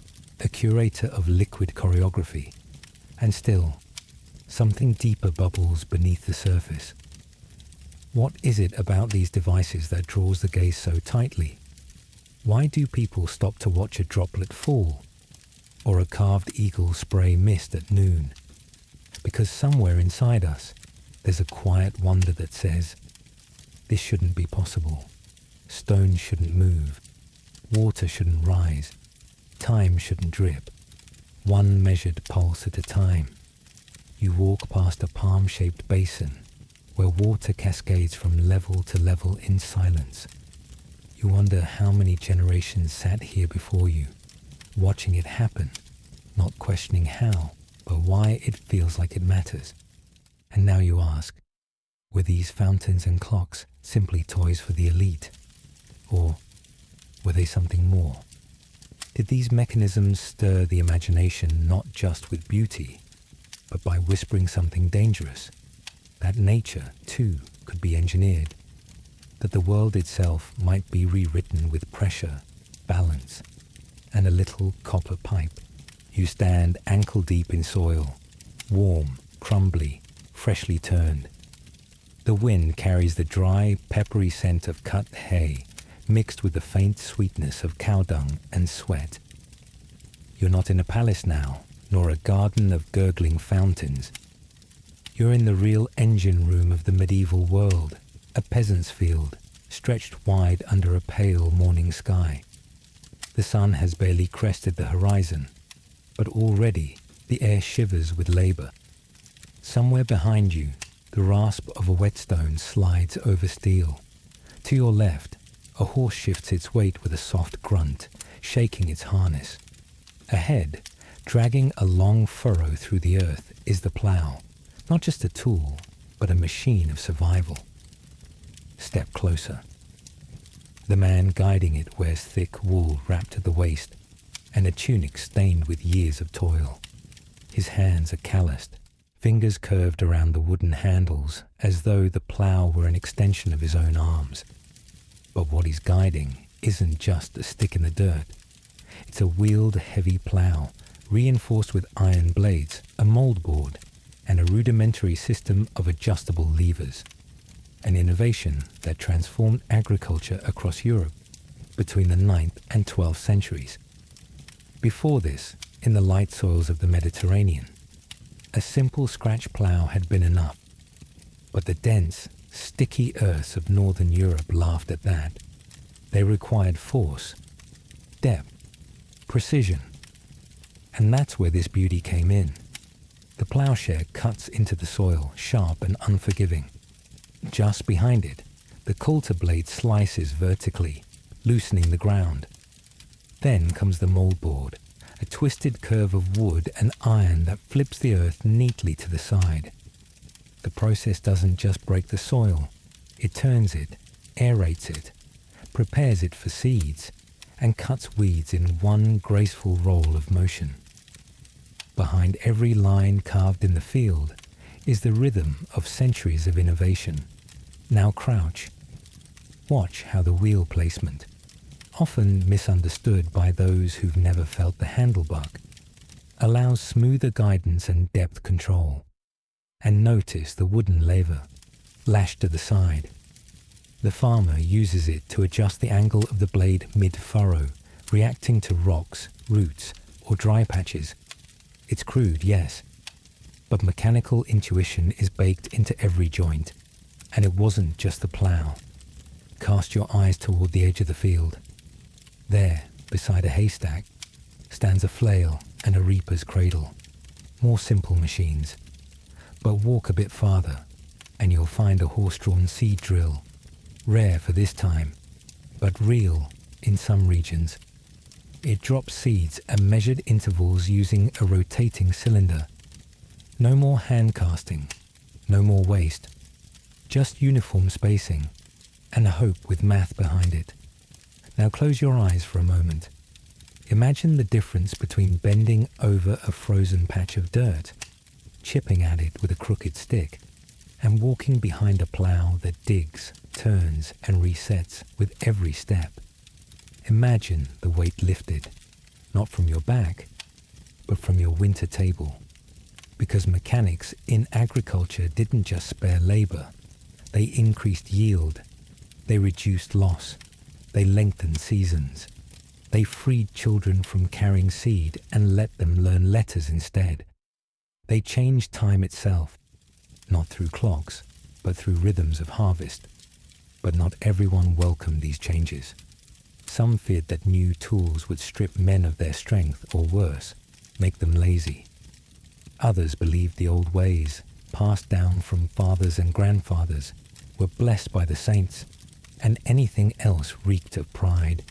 a curator of liquid choreography. And still, something deeper bubbles beneath the surface. What is it about these devices that draws the gaze so tightly? Why do people stop to watch a droplet fall, or a carved eagle spray mist at noon? Because somewhere inside us, there's a quiet wonder that says, this shouldn't be possible. Stone shouldn't move. Water shouldn't rise. Time shouldn't drip. One measured pulse at a time. You walk past a palm-shaped basin where water cascades from level to level in silence. You wonder how many generations sat here before you, watching it happen, not questioning how, but why it feels like it matters. And now you ask, were these fountains and clocks simply toys for the elite? Or were they something more? Did these mechanisms stir the imagination not just with beauty, but by whispering something dangerous? That nature, too, could be engineered. That the world itself might be rewritten with pressure, balance, and a little copper pipe. You stand ankle deep in soil, warm, crumbly, freshly turned. The wind carries the dry, peppery scent of cut hay, mixed with the faint sweetness of cow dung and sweat. You're not in a palace now, nor a garden of gurgling fountains. You're in the real engine room of the medieval world, a peasant's field, stretched wide under a pale morning sky. The sun has barely crested the horizon, but already the air shivers with labor. Somewhere behind you, the rasp of a whetstone slides over steel. To your left, a horse shifts its weight with a soft grunt, shaking its harness. Ahead, dragging a long furrow through the earth, is the plow, not just a tool, but a machine of survival. Step closer. The man guiding it wears thick wool wrapped to the waist, and a tunic stained with years of toil. His hands are calloused, fingers curved around the wooden handles as though the plow were an extension of his own arms. But what he's guiding isn't just a stick in the dirt. It's a wheeled heavy plow, reinforced with iron blades, a moldboard, and a rudimentary system of adjustable levers. An innovation that transformed agriculture across Europe between the 9th and 12th centuries. Before this, in the light soils of the Mediterranean, a simple scratch plow had been enough. But the dense, sticky earths of northern Europe laughed at that. They required force, depth, precision. And that's where this beauty came in. The plowshare cuts into the soil, sharp and unforgiving. Just behind it, the coulter blade slices vertically, loosening the ground. Then comes the moldboard, a twisted curve of wood and iron that flips the earth neatly to the side. The process doesn't just break the soil, it turns it, aerates it, prepares it for seeds, and cuts weeds in one graceful roll of motion. Behind every line carved in the field is the rhythm of centuries of innovation. Now crouch. Watch how the wheel placement, often misunderstood by those who've never felt the handlebuck, allows smoother guidance and depth control. And notice the wooden lever, lashed to the side. The farmer uses it to adjust the angle of the blade mid-furrow, reacting to rocks, roots, or dry patches. It's crude, yes, but mechanical intuition is baked into every joint, and it wasn't just the plough. Cast your eyes toward the edge of the field. There, beside a haystack, stands a flail and a reaper's cradle. More simple machines. But walk a bit farther, and you'll find a horse-drawn seed drill, rare for this time, but real in some regions. It drops seeds at measured intervals using a rotating cylinder. No more hand casting, no more waste. Just uniform spacing, and a hope with math behind it. Now close your eyes for a moment. Imagine the difference between bending over a frozen patch of dirt, chipping at it with a crooked stick, and walking behind a plough that digs, turns, and resets with every step. Imagine the weight lifted, not from your back, but from your winter table. Because mechanics in agriculture didn't just spare labor, they increased yield, they reduced loss, they lengthened seasons. They freed children from carrying seed and let them learn letters instead. They changed time itself, not through clocks, but through rhythms of harvest. But not everyone welcomed these changes. Some feared that new tools would strip men of their strength, or worse, make them lazy. Others believed the old ways, passed down from fathers and grandfathers, were blessed by the saints, and anything else reeked of pride.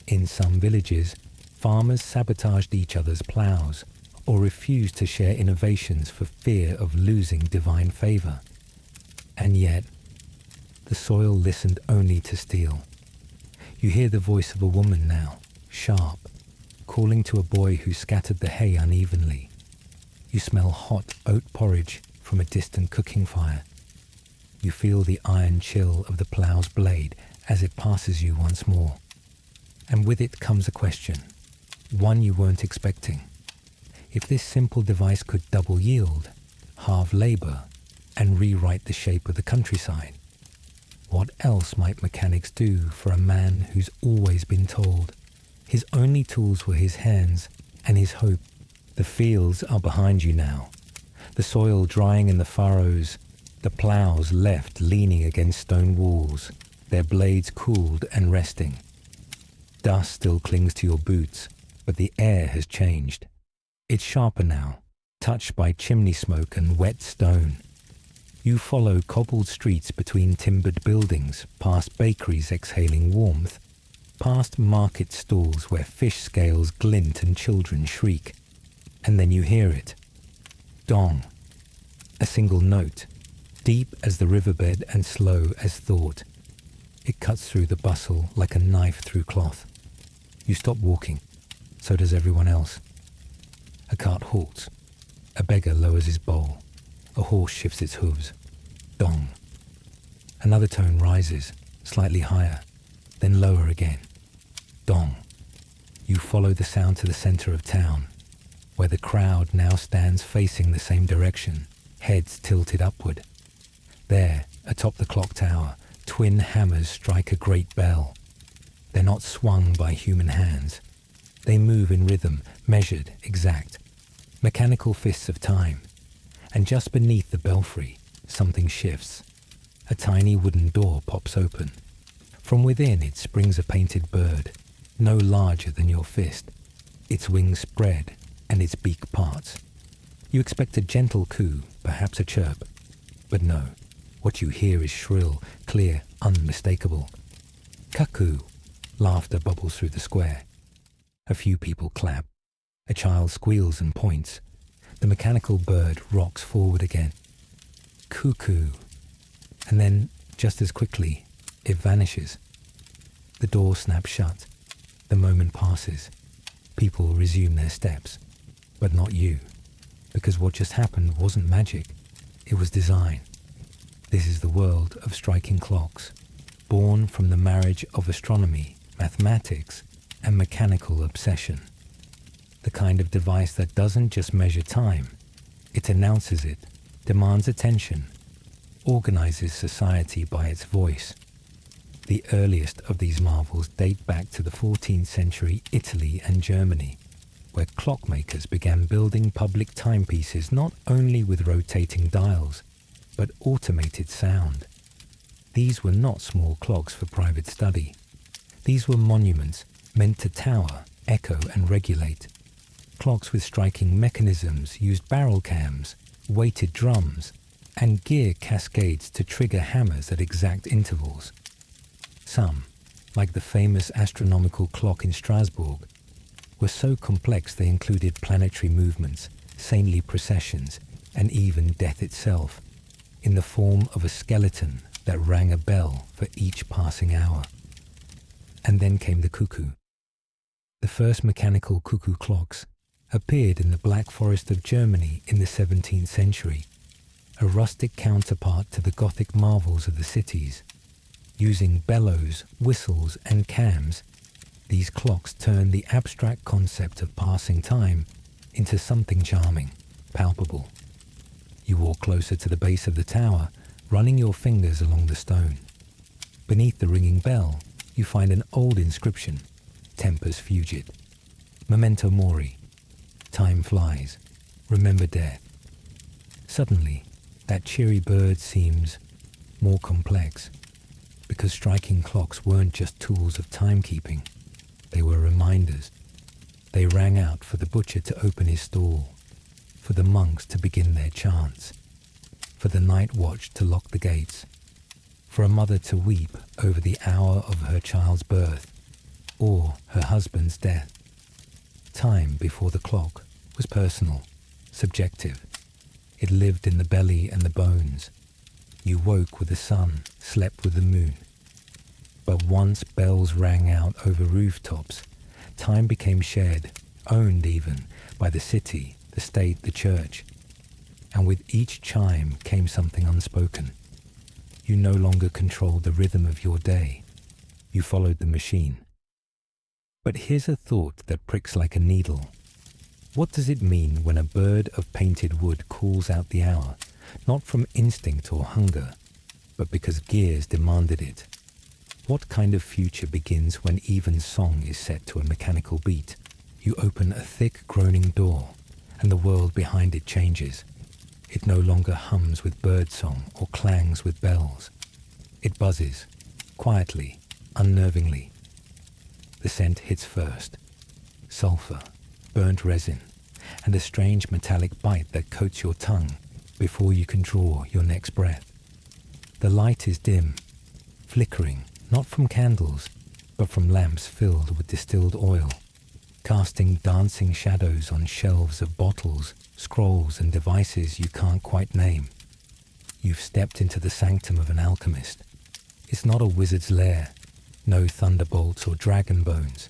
In some villages, farmers sabotaged each other's ploughs or refused to share innovations for fear of losing divine favor. And yet, the soil listened only to steel. You hear the voice of a woman now, sharp, calling to a boy who scattered the hay unevenly. You smell hot oat porridge from a distant cooking fire. You feel the iron chill of the plough's blade as it passes you once more. And with it comes a question, one you weren't expecting. If this simple device could double yield, halve labor, and rewrite the shape of the countryside, what else might mechanics do for a man who's always been told his only tools were his hands and his hope? The fields are behind you now, the soil drying in the furrows, the ploughs left leaning against stone walls, their blades cooled and resting. Dust still clings to your boots, but the air has changed. It's sharper now, touched by chimney smoke and wet stone. You follow cobbled streets between timbered buildings, past bakeries exhaling warmth, past market stalls where fish scales glint and children shriek. And then you hear it. Dong. A single note, deep as the riverbed and slow as thought. It cuts through the bustle like a knife through cloth. You stop walking. So does everyone else. A cart halts. A beggar lowers his bowl. A horse shifts its hooves. Dong. Another tone rises, slightly higher, then lower again. Dong. You follow the sound to the center of town, where the crowd now stands facing the same direction, heads tilted upward. There, atop the clock tower, twin hammers strike a great bell. They're not swung by human hands. They move in rhythm, measured, exact. Mechanical fists of time. And just beneath the belfry, something shifts. A tiny wooden door pops open. From within it springs a painted bird, no larger than your fist. Its wings spread, and its beak parts. You expect a gentle coo, perhaps a chirp. But no, what you hear is shrill, clear, unmistakable. Cuckoo. Laughter bubbles through the square. A few people clap. A child squeals and points. The mechanical bird rocks forward again. Cuckoo. And then, just as quickly, it vanishes. The door snaps shut. The moment passes. People resume their steps. But not you. Because what just happened wasn't magic. It was design. This is the world of striking clocks, born from the marriage of astronomy, mathematics, and mechanical obsession. The kind of device that doesn't just measure time, it announces it, demands attention, organizes society by its voice. The earliest of these marvels date back to the 14th century Italy and Germany, where clockmakers began building public timepieces not only with rotating dials, but automated sound. These were not small clocks for private study. These were monuments meant to tower, echo, and regulate. Clocks with striking mechanisms used barrel cams, weighted drums, and gear cascades to trigger hammers at exact intervals. Some, like the famous astronomical clock in Strasbourg, were so complex they included planetary movements, saintly processions, and even death itself, in the form of a skeleton that rang a bell for each passing hour. And then came the cuckoo. The first mechanical cuckoo clocks appeared in the Black Forest of Germany in the 17th century, a rustic counterpart to the Gothic marvels of the cities. Using bellows, whistles, and cams, these clocks turned the abstract concept of passing time into something charming, palpable. You walk closer to the base of the tower, running your fingers along the stone. Beneath the ringing bell, you find an old inscription, Tempus Fugit, Memento Mori, time flies, remember death. Suddenly, that cheery bird seems more complex, because striking clocks weren't just tools of timekeeping, they were reminders. They rang out for the butcher to open his stall, for the monks to begin their chants, for the night watch to lock the gates, for a mother to weep over the hour of her child's birth, or her husband's death. Time before the clock was personal, subjective. It lived in the belly and the bones. You woke with the sun, slept with the moon. But once bells rang out over rooftops, time became shared, owned even, by the city, the state, the church. And with each chime came something unspoken. You no longer controlled the rhythm of your day. You followed the machine. But here's a thought that pricks like a needle. What does it mean when a bird of painted wood calls out the hour, not from instinct or hunger, but because gears demanded it? What kind of future begins when even song is set to a mechanical beat? You open a thick groaning door, and the world behind it changes. It no longer hums with birdsong or clangs with bells. It buzzes, quietly, unnervingly. The scent hits first. Sulfur, burnt resin, and a strange metallic bite that coats your tongue before you can draw your next breath. The light is dim, flickering, not from candles, but from lamps filled with distilled oil, casting dancing shadows on shelves of bottles, scrolls, and devices you can't quite name. You've stepped into the sanctum of an alchemist. It's not a wizard's lair, no thunderbolts or dragon bones.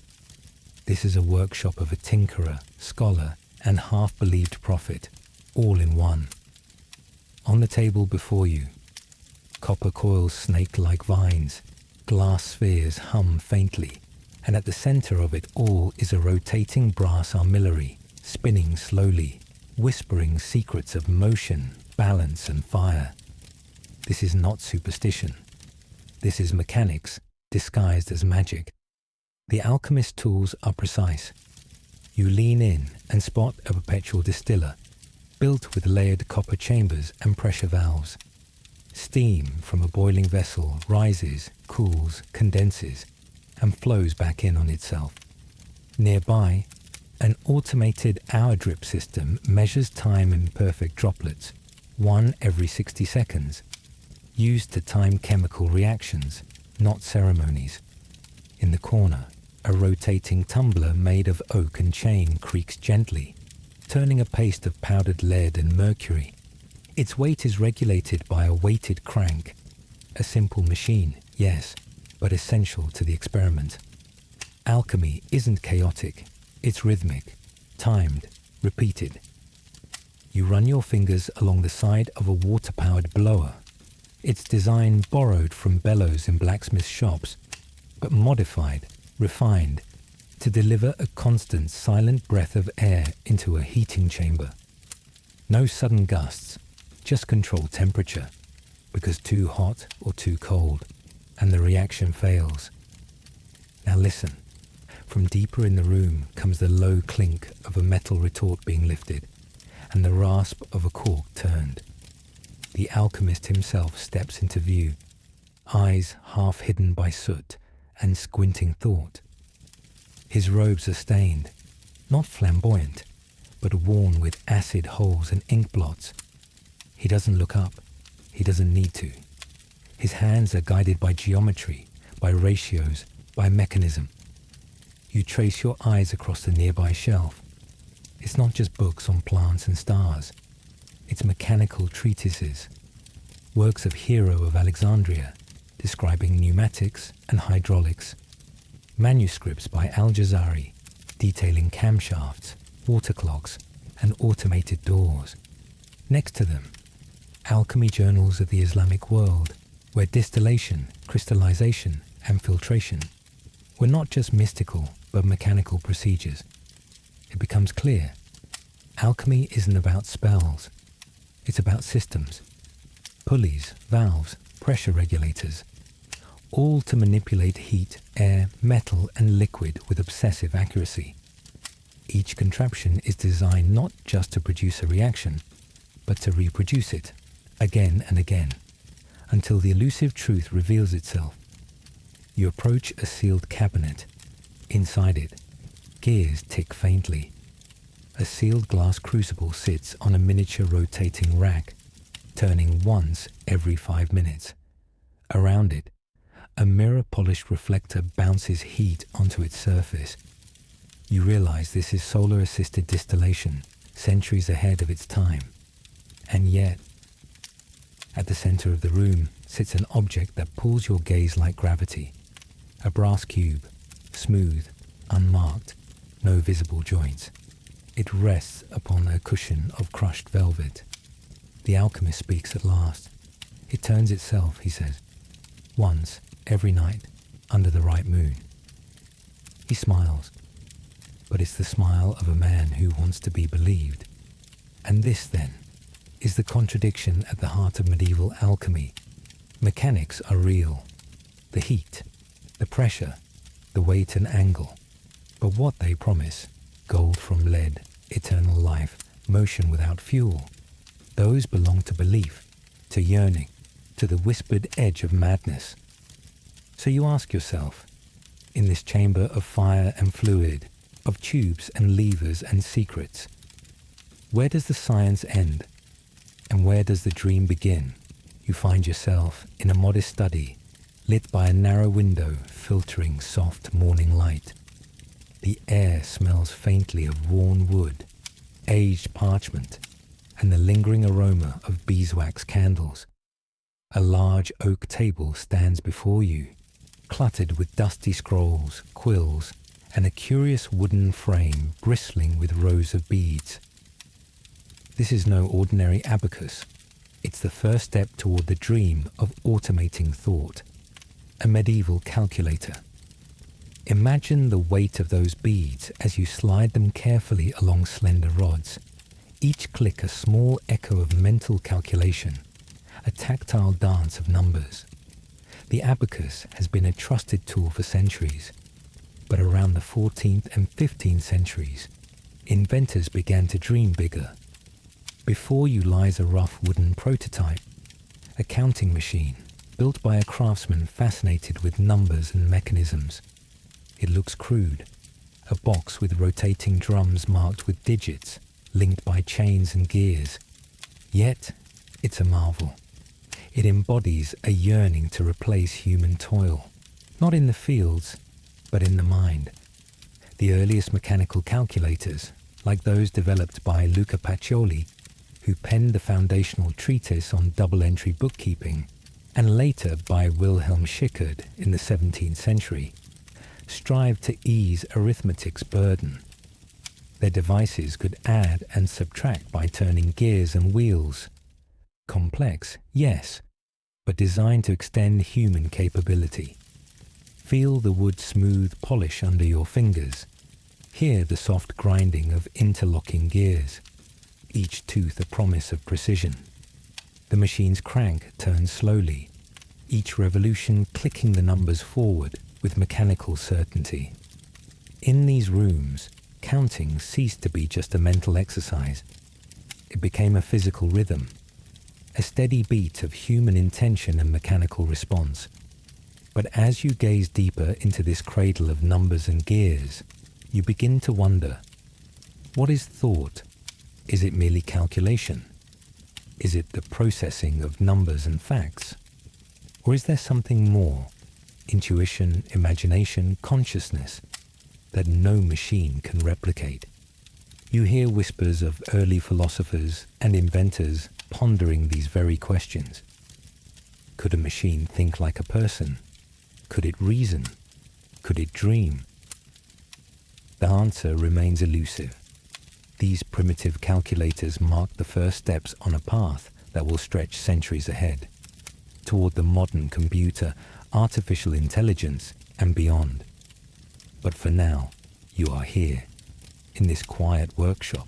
This is a workshop of a tinkerer, scholar, and half-believed prophet, all in one. On the table before you, copper coils snake like vines, glass spheres hum faintly, and at the center of it all is a rotating brass armillary, spinning slowly, whispering secrets of motion, balance, and fire. This is not superstition. This is mechanics disguised as magic. The alchemist's tools are precise. You lean in and spot a perpetual distiller, built with layered copper chambers and pressure valves. Steam from a boiling vessel rises, cools, condenses, and flows back in on itself. Nearby, an automated hour drip system measures time in perfect droplets, one every 60 seconds, used to time chemical reactions, not ceremonies. In the corner, a rotating tumbler made of oak and chain creaks gently, turning a paste of powdered lead and mercury. Its weight is regulated by a weighted crank. A simple machine, yes, but essential to the experiment. Alchemy isn't chaotic, it's rhythmic, timed, repeated. You run your fingers along the side of a water-powered blower. Its design borrowed from bellows in blacksmith shops, but modified, refined, to deliver a constant silent breath of air into a heating chamber. No sudden gusts, just controlled temperature, because too hot or too cold, and the reaction fails. Now listen, from deeper in the room comes the low clink of a metal retort being lifted, and the rasp of a cork turned. The alchemist himself steps into view, eyes half hidden by soot and squinting thought. His robes are stained, not flamboyant, but worn with acid holes and ink blots. He doesn't look up. He doesn't need to. His hands are guided by geometry, by ratios, by mechanism. You trace your eyes across the nearby shelf. It's not just books on plants and stars. It's mechanical treatises, works of Hero of Alexandria describing pneumatics and hydraulics, manuscripts by Al-Jazari detailing camshafts, water clocks, and automated doors. Next to them, alchemy journals of the Islamic world, where distillation, crystallization, and filtration were not just mystical but mechanical procedures. It becomes clear, alchemy isn't about spells, it's about systems, pulleys, valves, pressure regulators, all to manipulate heat, air, metal, and liquid with obsessive accuracy. Each contraption is designed not just to produce a reaction, but to reproduce it again and again, until the elusive truth reveals itself. You approach a sealed cabinet. Inside it, gears tick faintly. A sealed glass crucible sits on a miniature rotating rack, turning once every 5 minutes. Around it, a mirror-polished reflector bounces heat onto its surface. You realize this is solar-assisted distillation, centuries ahead of its time. And yet, at the center of the room sits an object that pulls your gaze like gravity. A brass cube, smooth, unmarked, no visible joints. It rests upon a cushion of crushed velvet. The alchemist speaks at last. It turns itself, he says, once every night under the right moon. He smiles, but it's the smile of a man who wants to be believed. And this, then, is the contradiction at the heart of medieval alchemy. Mechanics are real. The heat, the pressure, the weight and angle. But what they promise, gold from lead, eternal life, motion without fuel, those belong to belief, to yearning, to the whispered edge of madness. So you ask yourself, in this chamber of fire and fluid, of tubes and levers and secrets, where does the science end? And where does the dream begin? You find yourself in a modest study, lit by a narrow window filtering soft morning light. The air smells faintly of worn wood, aged parchment, and the lingering aroma of beeswax candles. A large oak table stands before you, cluttered with dusty scrolls, quills, and a curious wooden frame bristling with rows of beads. This is no ordinary abacus. It's the first step toward the dream of automating thought, a medieval calculator. Imagine the weight of those beads as you slide them carefully along slender rods, each click a small echo of mental calculation, a tactile dance of numbers. The abacus has been a trusted tool for centuries, but around the 14th and 15th centuries, inventors began to dream bigger. Before you lies a rough wooden prototype, a counting machine built by a craftsman fascinated with numbers and mechanisms. It looks crude, a box with rotating drums marked with digits, linked by chains and gears. Yet, it's a marvel. It embodies a yearning to replace human toil, not in the fields, but in the mind. The earliest mechanical calculators, like those developed by Luca Pacioli, who penned the foundational treatise on double-entry bookkeeping, and later by Wilhelm Schickard in the 17th century, strived to ease arithmetic's burden. Their devices could add and subtract by turning gears and wheels. Complex, yes, but designed to extend human capability. Feel the wood smooth polish under your fingers. Hear the soft grinding of interlocking gears, each tooth a promise of precision. The machine's crank turns slowly, each revolution clicking the numbers forward with mechanical certainty. In these rooms, counting ceased to be just a mental exercise. It became a physical rhythm, a steady beat of human intention and mechanical response. But as you gaze deeper into this cradle of numbers and gears, you begin to wonder, what is thought? Is it merely calculation? Is it the processing of numbers and facts? Or is there something more? Intuition, imagination, consciousness? that no machine can replicate. You hear whispers of early philosophers and inventors pondering these very questions. Could a machine think like a person? Could it reason? Could it dream? The answer remains elusive. These primitive calculators mark the first steps on a path that will stretch centuries ahead, toward the modern computer, artificial intelligence, and beyond. But for now, you are here, in this quiet workshop,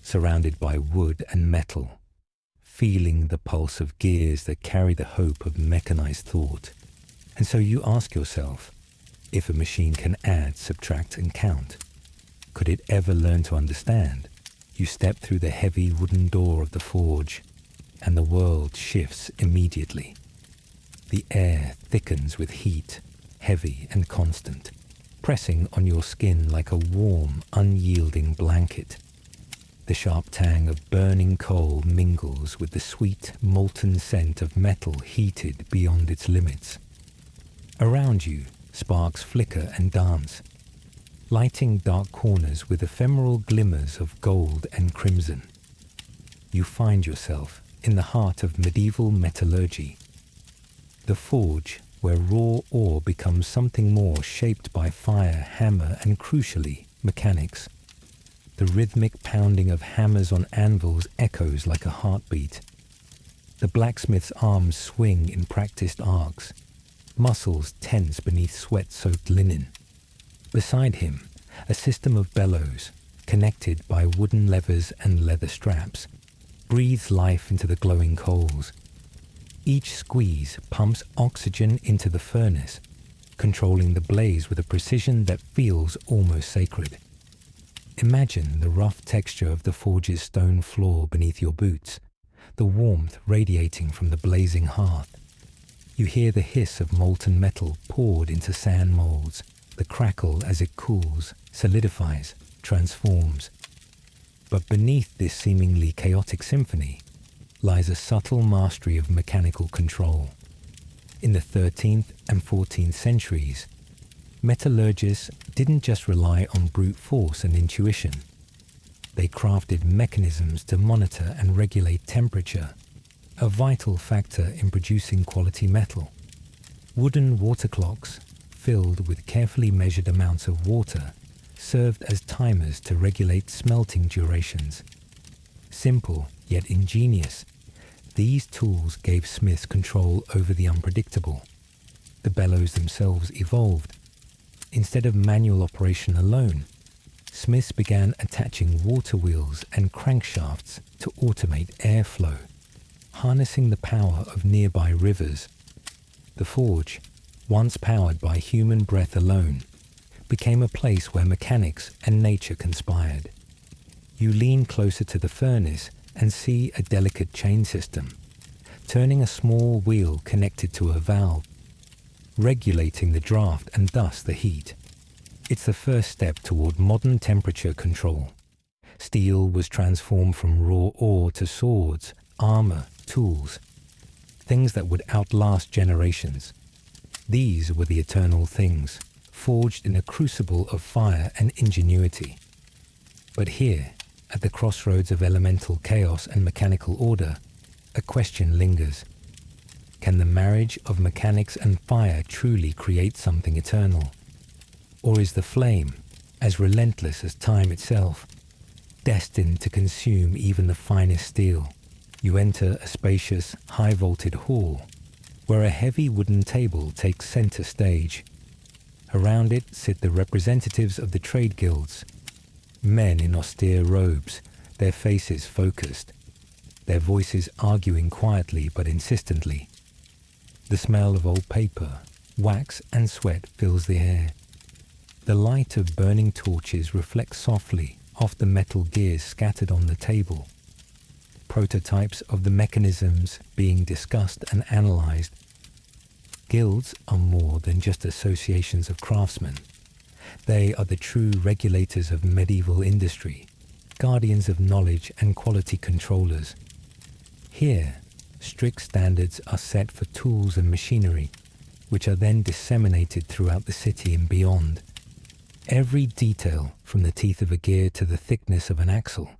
surrounded by wood and metal, feeling the pulse of gears that carry the hope of mechanized thought. And so you ask yourself, if a machine can add, subtract, and count, could it ever learn to understand? You step through the heavy wooden door of the forge, and the world shifts immediately. The air thickens with heat, heavy and constant, pressing on your skin like a warm, unyielding blanket. The sharp tang of burning coal mingles with the sweet, molten scent of metal heated beyond its limits. Around you, sparks flicker and dance, lighting dark corners with ephemeral glimmers of gold and crimson. You find yourself in the heart of medieval metallurgy, the forge where raw ore becomes something more shaped by fire, hammer, and crucially, mechanics. The rhythmic pounding of hammers on anvils echoes like a heartbeat. The blacksmith's arms swing in practiced arcs, muscles tense beneath sweat-soaked linen. Beside him, a system of bellows, connected by wooden levers and leather straps, breathes life into the glowing coals. Each squeeze pumps oxygen into the furnace, controlling the blaze with a precision that feels almost sacred. Imagine the rough texture of the forge's stone floor beneath your boots, the warmth radiating from the blazing hearth. You hear the hiss of molten metal poured into sand molds, the crackle as it cools, solidifies, transforms. But beneath this seemingly chaotic symphony lies a subtle mastery of mechanical control. In the 13th and 14th centuries, metallurgists didn't just rely on brute force and intuition. They crafted mechanisms to monitor and regulate temperature, a vital factor in producing quality metal. Wooden water clocks, filled with carefully measured amounts of water, served as timers to regulate smelting durations. Simple, yet ingenious, these tools gave smiths control over the unpredictable. The bellows themselves evolved. Instead of manual operation alone, smiths began attaching water wheels and crankshafts to automate airflow, harnessing the power of nearby rivers. The forge, once powered by human breath alone, became a place where mechanics and nature conspired. You lean closer to the furnace and see a delicate chain system, turning a small wheel connected to a valve, regulating the draft and thus the heat. It's the first step toward modern temperature control. Steel was transformed from raw ore to swords, armor, tools, things that would outlast generations. These were the eternal things, forged in a crucible of fire and ingenuity. But here, at the crossroads of elemental chaos and mechanical order, a question lingers. Can the marriage of mechanics and fire truly create something eternal? Or is the flame, as relentless as time itself, destined to consume even the finest steel? You enter a spacious, high-vaulted hall, where a heavy wooden table takes center stage. Around it sit the representatives of the trade guilds, men in austere robes, their faces focused, their voices arguing quietly but insistently. The smell of old paper, wax and sweat fills the air. The light of burning torches reflects softly off the metal gears scattered on the table. Prototypes of the mechanisms being discussed and analyzed. Guilds are more than just associations of craftsmen. They are the true regulators of medieval industry, guardians of knowledge and quality controllers. Here, strict standards are set for tools and machinery, which are then disseminated throughout the city and beyond. Every detail, from the teeth of a gear to the thickness of an axle,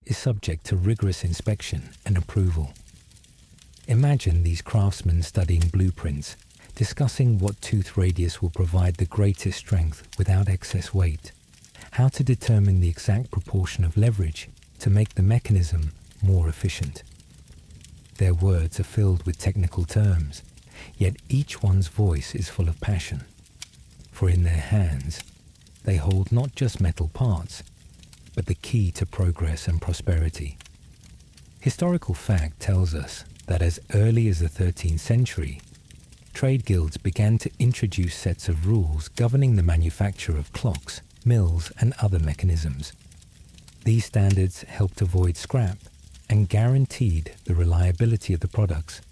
is subject to rigorous inspection and approval. Imagine these craftsmen studying blueprints, discussing what tooth radius will provide the greatest strength without excess weight, how to determine the exact proportion of leverage to make the mechanism more efficient. Their words are filled with technical terms, yet each one's voice is full of passion. For in their hands, they hold not just metal parts, but the key to progress and prosperity. Historical fact tells us that as early as the 13th century, trade guilds began to introduce sets of rules governing the manufacture of clocks, mills, and other mechanisms. These standards helped avoid scrap and guaranteed the reliability of the products,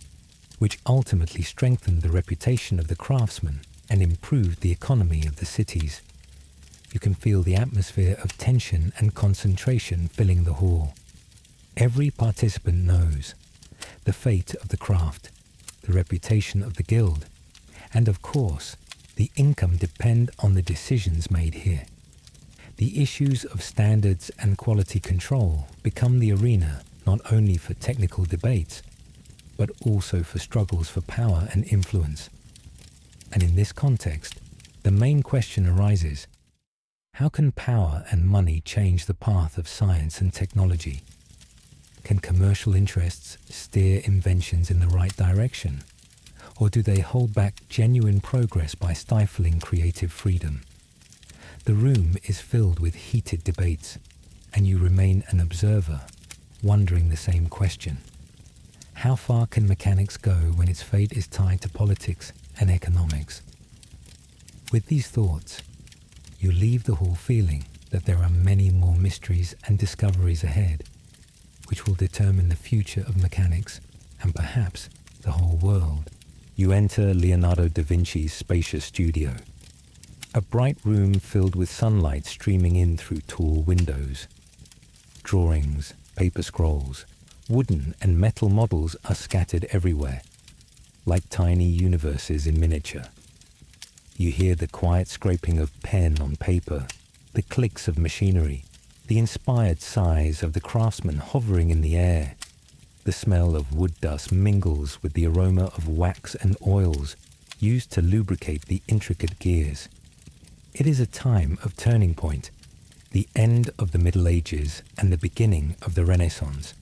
which ultimately strengthened the reputation of the craftsman and improved the economy of the cities. You can feel the atmosphere of tension and concentration filling the hall. Every participant knows the fate of the craft, the reputation of the guild, and of course, the income depend on the decisions made here. The issues of standards and quality control become the arena not only for technical debates, but also for struggles for power and influence. And in this context, the main question arises: how can power and money change the path of science and technology? Can commercial interests steer inventions in the right direction? Or do they hold back genuine progress by stifling creative freedom? The room is filled with heated debates, and you remain an observer, wondering the same question. How far can mechanics go when its fate is tied to politics and economics? With these thoughts, you leave the hall feeling that there are many more mysteries and discoveries ahead, which will determine the future of mechanics and perhaps the whole world. You enter Leonardo da Vinci's spacious studio, a bright room filled with sunlight streaming in through tall windows. Drawings, paper scrolls, wooden and metal models are scattered everywhere, like tiny universes in miniature. You hear the quiet scraping of pen on paper, the clicks of machinery, the inspired sighs of the craftsman hovering in the air. The smell of wood dust mingles with the aroma of wax and oils used to lubricate the intricate gears. It is a time of turning point, the end of the Middle Ages and the beginning of the Renaissance,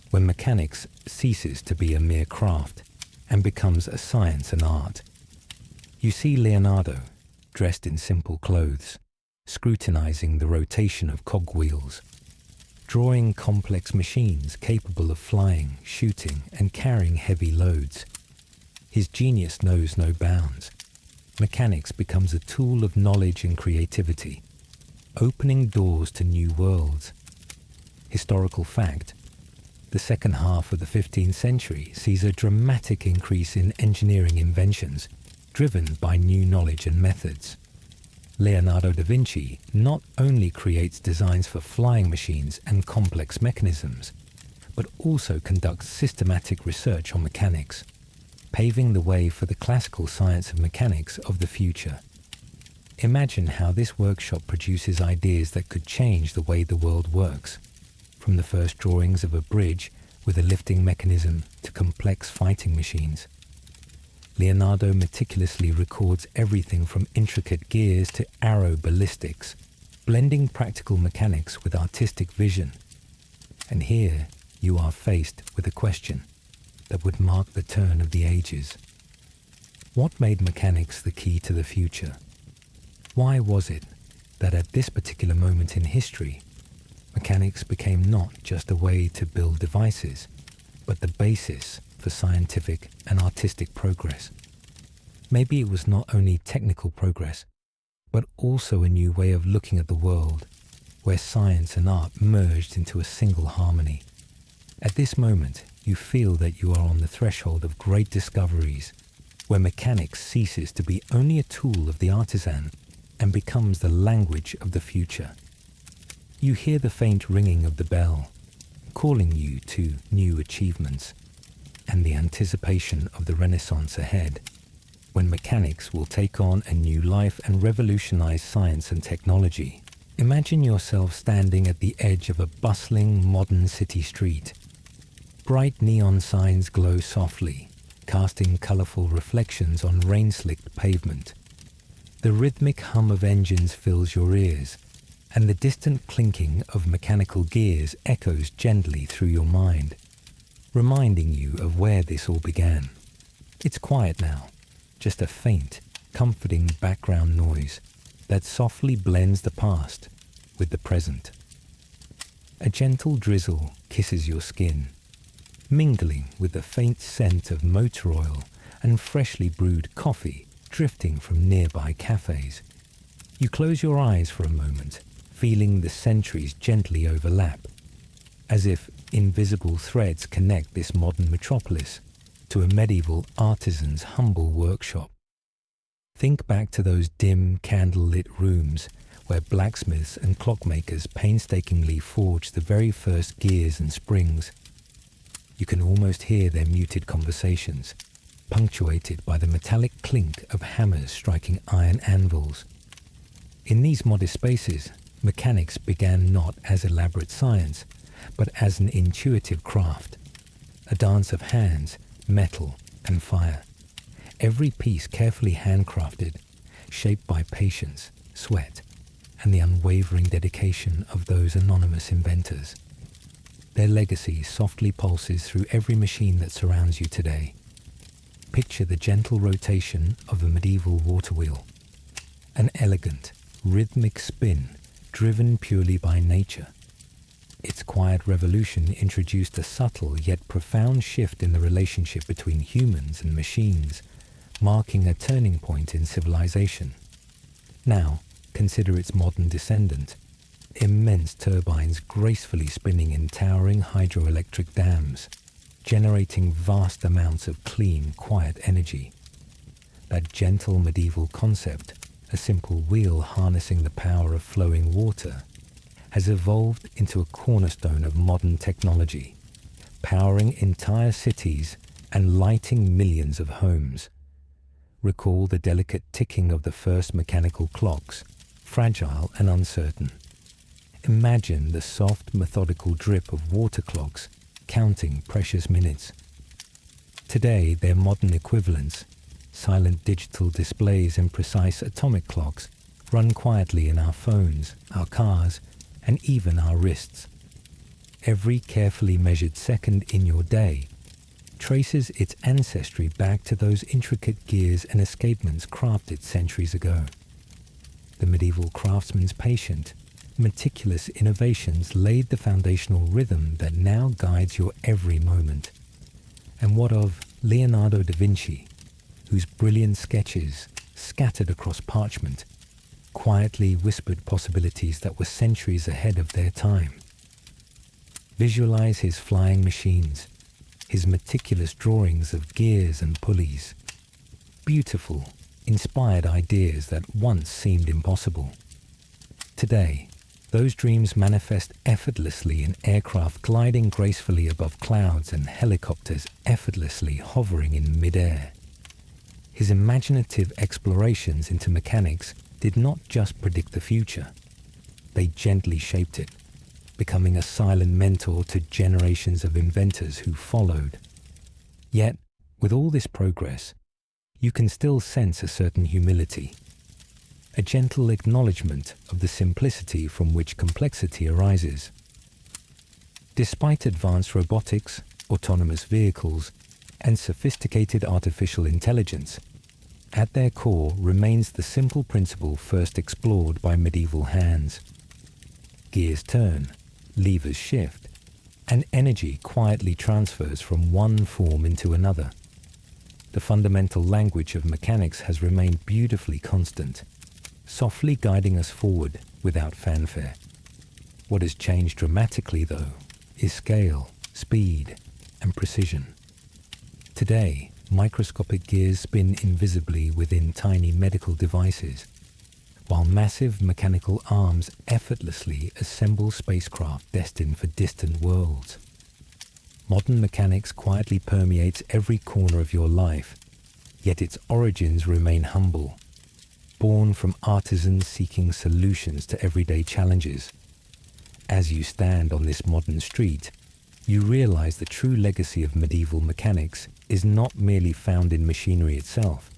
when mechanics ceases to be a mere craft and becomes a science and art. You see Leonardo, dressed in simple clothes, scrutinizing the rotation of cogwheels, drawing complex machines capable of flying, shooting, and carrying heavy loads. His genius knows no bounds. Mechanics becomes a tool of knowledge and creativity, opening doors to new worlds. Historical fact: the second half of the 15th century sees a dramatic increase in engineering inventions, driven by new knowledge and methods. Leonardo da Vinci not only creates designs for flying machines and complex mechanisms, but also conducts systematic research on mechanics, paving the way for the classical science of mechanics of the future. Imagine how this workshop produces ideas that could change the way the world works, from the first drawings of a bridge with a lifting mechanism to complex fighting machines. Leonardo meticulously records everything from intricate gears to arrow ballistics, blending practical mechanics with artistic vision. And here you are faced with a question that would mark the turn of the ages. What made mechanics the key to the future? Why was it that at this particular moment in history, mechanics became not just a way to build devices, but the basis for scientific and artistic progress? Maybe it was not only technical progress, but also a new way of looking at the world, where science and art merged into a single harmony. At this moment, you feel that you are on the threshold of great discoveries, where mechanics ceases to be only a tool of the artisan and becomes the language of the future. You hear the faint ringing of the bell, calling you to new achievements and the anticipation of the Renaissance ahead. when mechanics will take on a new life and revolutionize science and technology. Imagine yourself standing at the edge of a bustling modern city street. Bright neon signs glow softly, casting colorful reflections on rain-slicked pavement. The rhythmic hum of engines fills your ears, and the distant clinking of mechanical gears echoes gently through your mind, reminding you of where this all began. It's quiet now, just a faint, comforting background noise that softly blends the past with the present. A gentle drizzle kisses your skin, mingling with the faint scent of motor oil and freshly brewed coffee drifting from nearby cafes. You close your eyes for a moment, feeling the centuries gently overlap, as if invisible threads connect this modern metropolis to a medieval artisan's humble workshop. Think back to those dim, candle-lit rooms where blacksmiths and clockmakers painstakingly forged the very first gears and springs. You can almost hear their muted conversations, punctuated by the metallic clink of hammers striking iron anvils. In these modest spaces, mechanics began not as elaborate science, but as an intuitive craft, a dance of hands, metal, and fire. Every piece carefully handcrafted, shaped by patience, sweat, and the unwavering dedication of those anonymous inventors. Their legacy softly pulses through every machine that surrounds you today. Picture the gentle rotation of a medieval water wheel, an elegant, rhythmic spin driven purely by nature. Its quiet revolution introduced a subtle yet profound shift in the relationship between humans and machines, marking a turning point in civilization. Now, consider its modern descendant, immense turbines gracefully spinning in towering hydroelectric dams, generating vast amounts of clean, quiet energy. That gentle medieval concept, a simple wheel harnessing the power of flowing water, has evolved into a cornerstone of modern technology, powering entire cities and lighting millions of homes. Recall the delicate ticking of the first mechanical clocks, fragile and uncertain. Imagine the soft, methodical drip of water clocks counting precious minutes. Today, their modern equivalents, silent digital displays and precise atomic clocks, run quietly in our phones, our cars, and even our wrists. Every carefully measured second in your day traces its ancestry back to those intricate gears and escapements crafted centuries ago. The medieval craftsman's patient, meticulous innovations laid the foundational rhythm that now guides your every moment. And what of Leonardo da Vinci, whose brilliant sketches, scattered across parchment, quietly whispered possibilities that were centuries ahead of their time? Visualize his flying machines, his meticulous drawings of gears and pulleys, beautiful, inspired ideas that once seemed impossible. Today, those dreams manifest effortlessly in aircraft gliding gracefully above clouds and helicopters effortlessly hovering in mid-air. His imaginative explorations into mechanics did not just predict the future. They gently shaped it, becoming a silent mentor to generations of inventors who followed. Yet, with all this progress, you can still sense a certain humility, a gentle acknowledgement of the simplicity from which complexity arises. Despite advanced robotics, autonomous vehicles, and sophisticated artificial intelligence, at their core remains the simple principle first explored by medieval hands. Gears turn, levers shift, and energy quietly transfers from one form into another. The fundamental language of mechanics has remained beautifully constant, softly guiding us forward without fanfare. What has changed dramatically, though, is scale, speed, and precision. Today, microscopic gears spin invisibly within tiny medical devices, while massive mechanical arms effortlessly assemble spacecraft destined for distant worlds. Modern mechanics quietly permeates every corner of your life, Yet its origins remain humble, born from artisans seeking solutions to everyday challenges. As you stand on this modern street, you realize the true legacy of medieval mechanics is not merely found in machinery itself,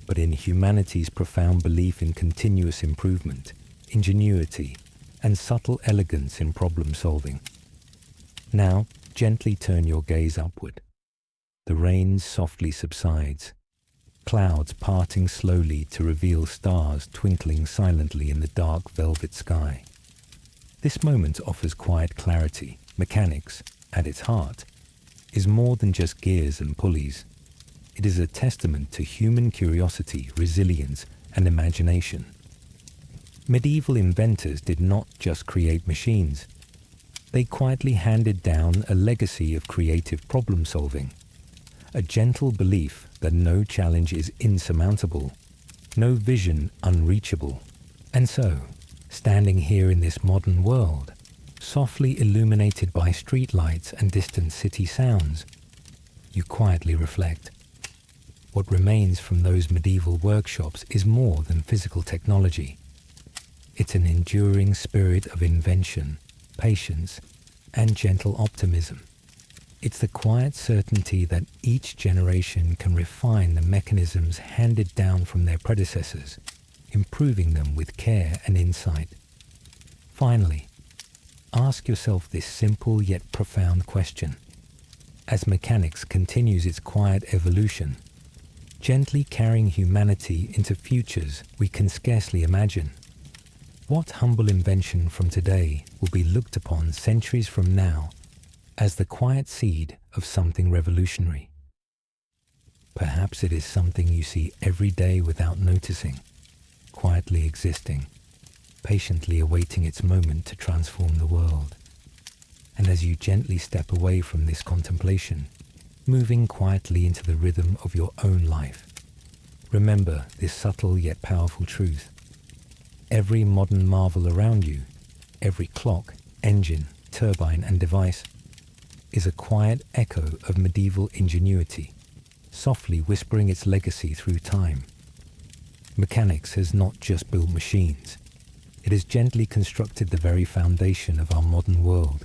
but in humanity's profound belief in continuous improvement, ingenuity, and subtle elegance in problem solving. Now, gently turn your gaze upward. The rain softly subsides, clouds parting slowly to reveal stars twinkling silently in the dark velvet sky. This moment offers quiet clarity. Mechanics, at its heart, is more than just gears and pulleys. It is a testament to human curiosity, resilience, and imagination. Medieval inventors did not just create machines. They quietly handed down a legacy of creative problem solving, a gentle belief that no challenge is insurmountable, no vision unreachable. And so, standing here in this modern world, softly illuminated by streetlights and distant city sounds, you quietly reflect. What remains from those medieval workshops is more than physical technology. It's an enduring spirit of invention, patience, and gentle optimism. It's the quiet certainty that each generation can refine the mechanisms handed down from their predecessors, improving them with care and insight. Finally, ask yourself this simple yet profound question. As mechanics continues its quiet evolution, gently carrying humanity into futures we can scarcely imagine, what humble invention from today will be looked upon centuries from now as the quiet seed of something revolutionary? Perhaps it is something you see every day without noticing, quietly existing, patiently awaiting its moment to transform the world. And as you gently step away from this contemplation, moving quietly into the rhythm of your own life, remember this subtle yet powerful truth. Every modern marvel around you, every clock, engine, turbine, and device, is a quiet echo of medieval ingenuity, softly whispering its legacy through time. Mechanics has not just built machines, it has gently constructed the very foundation of our modern world.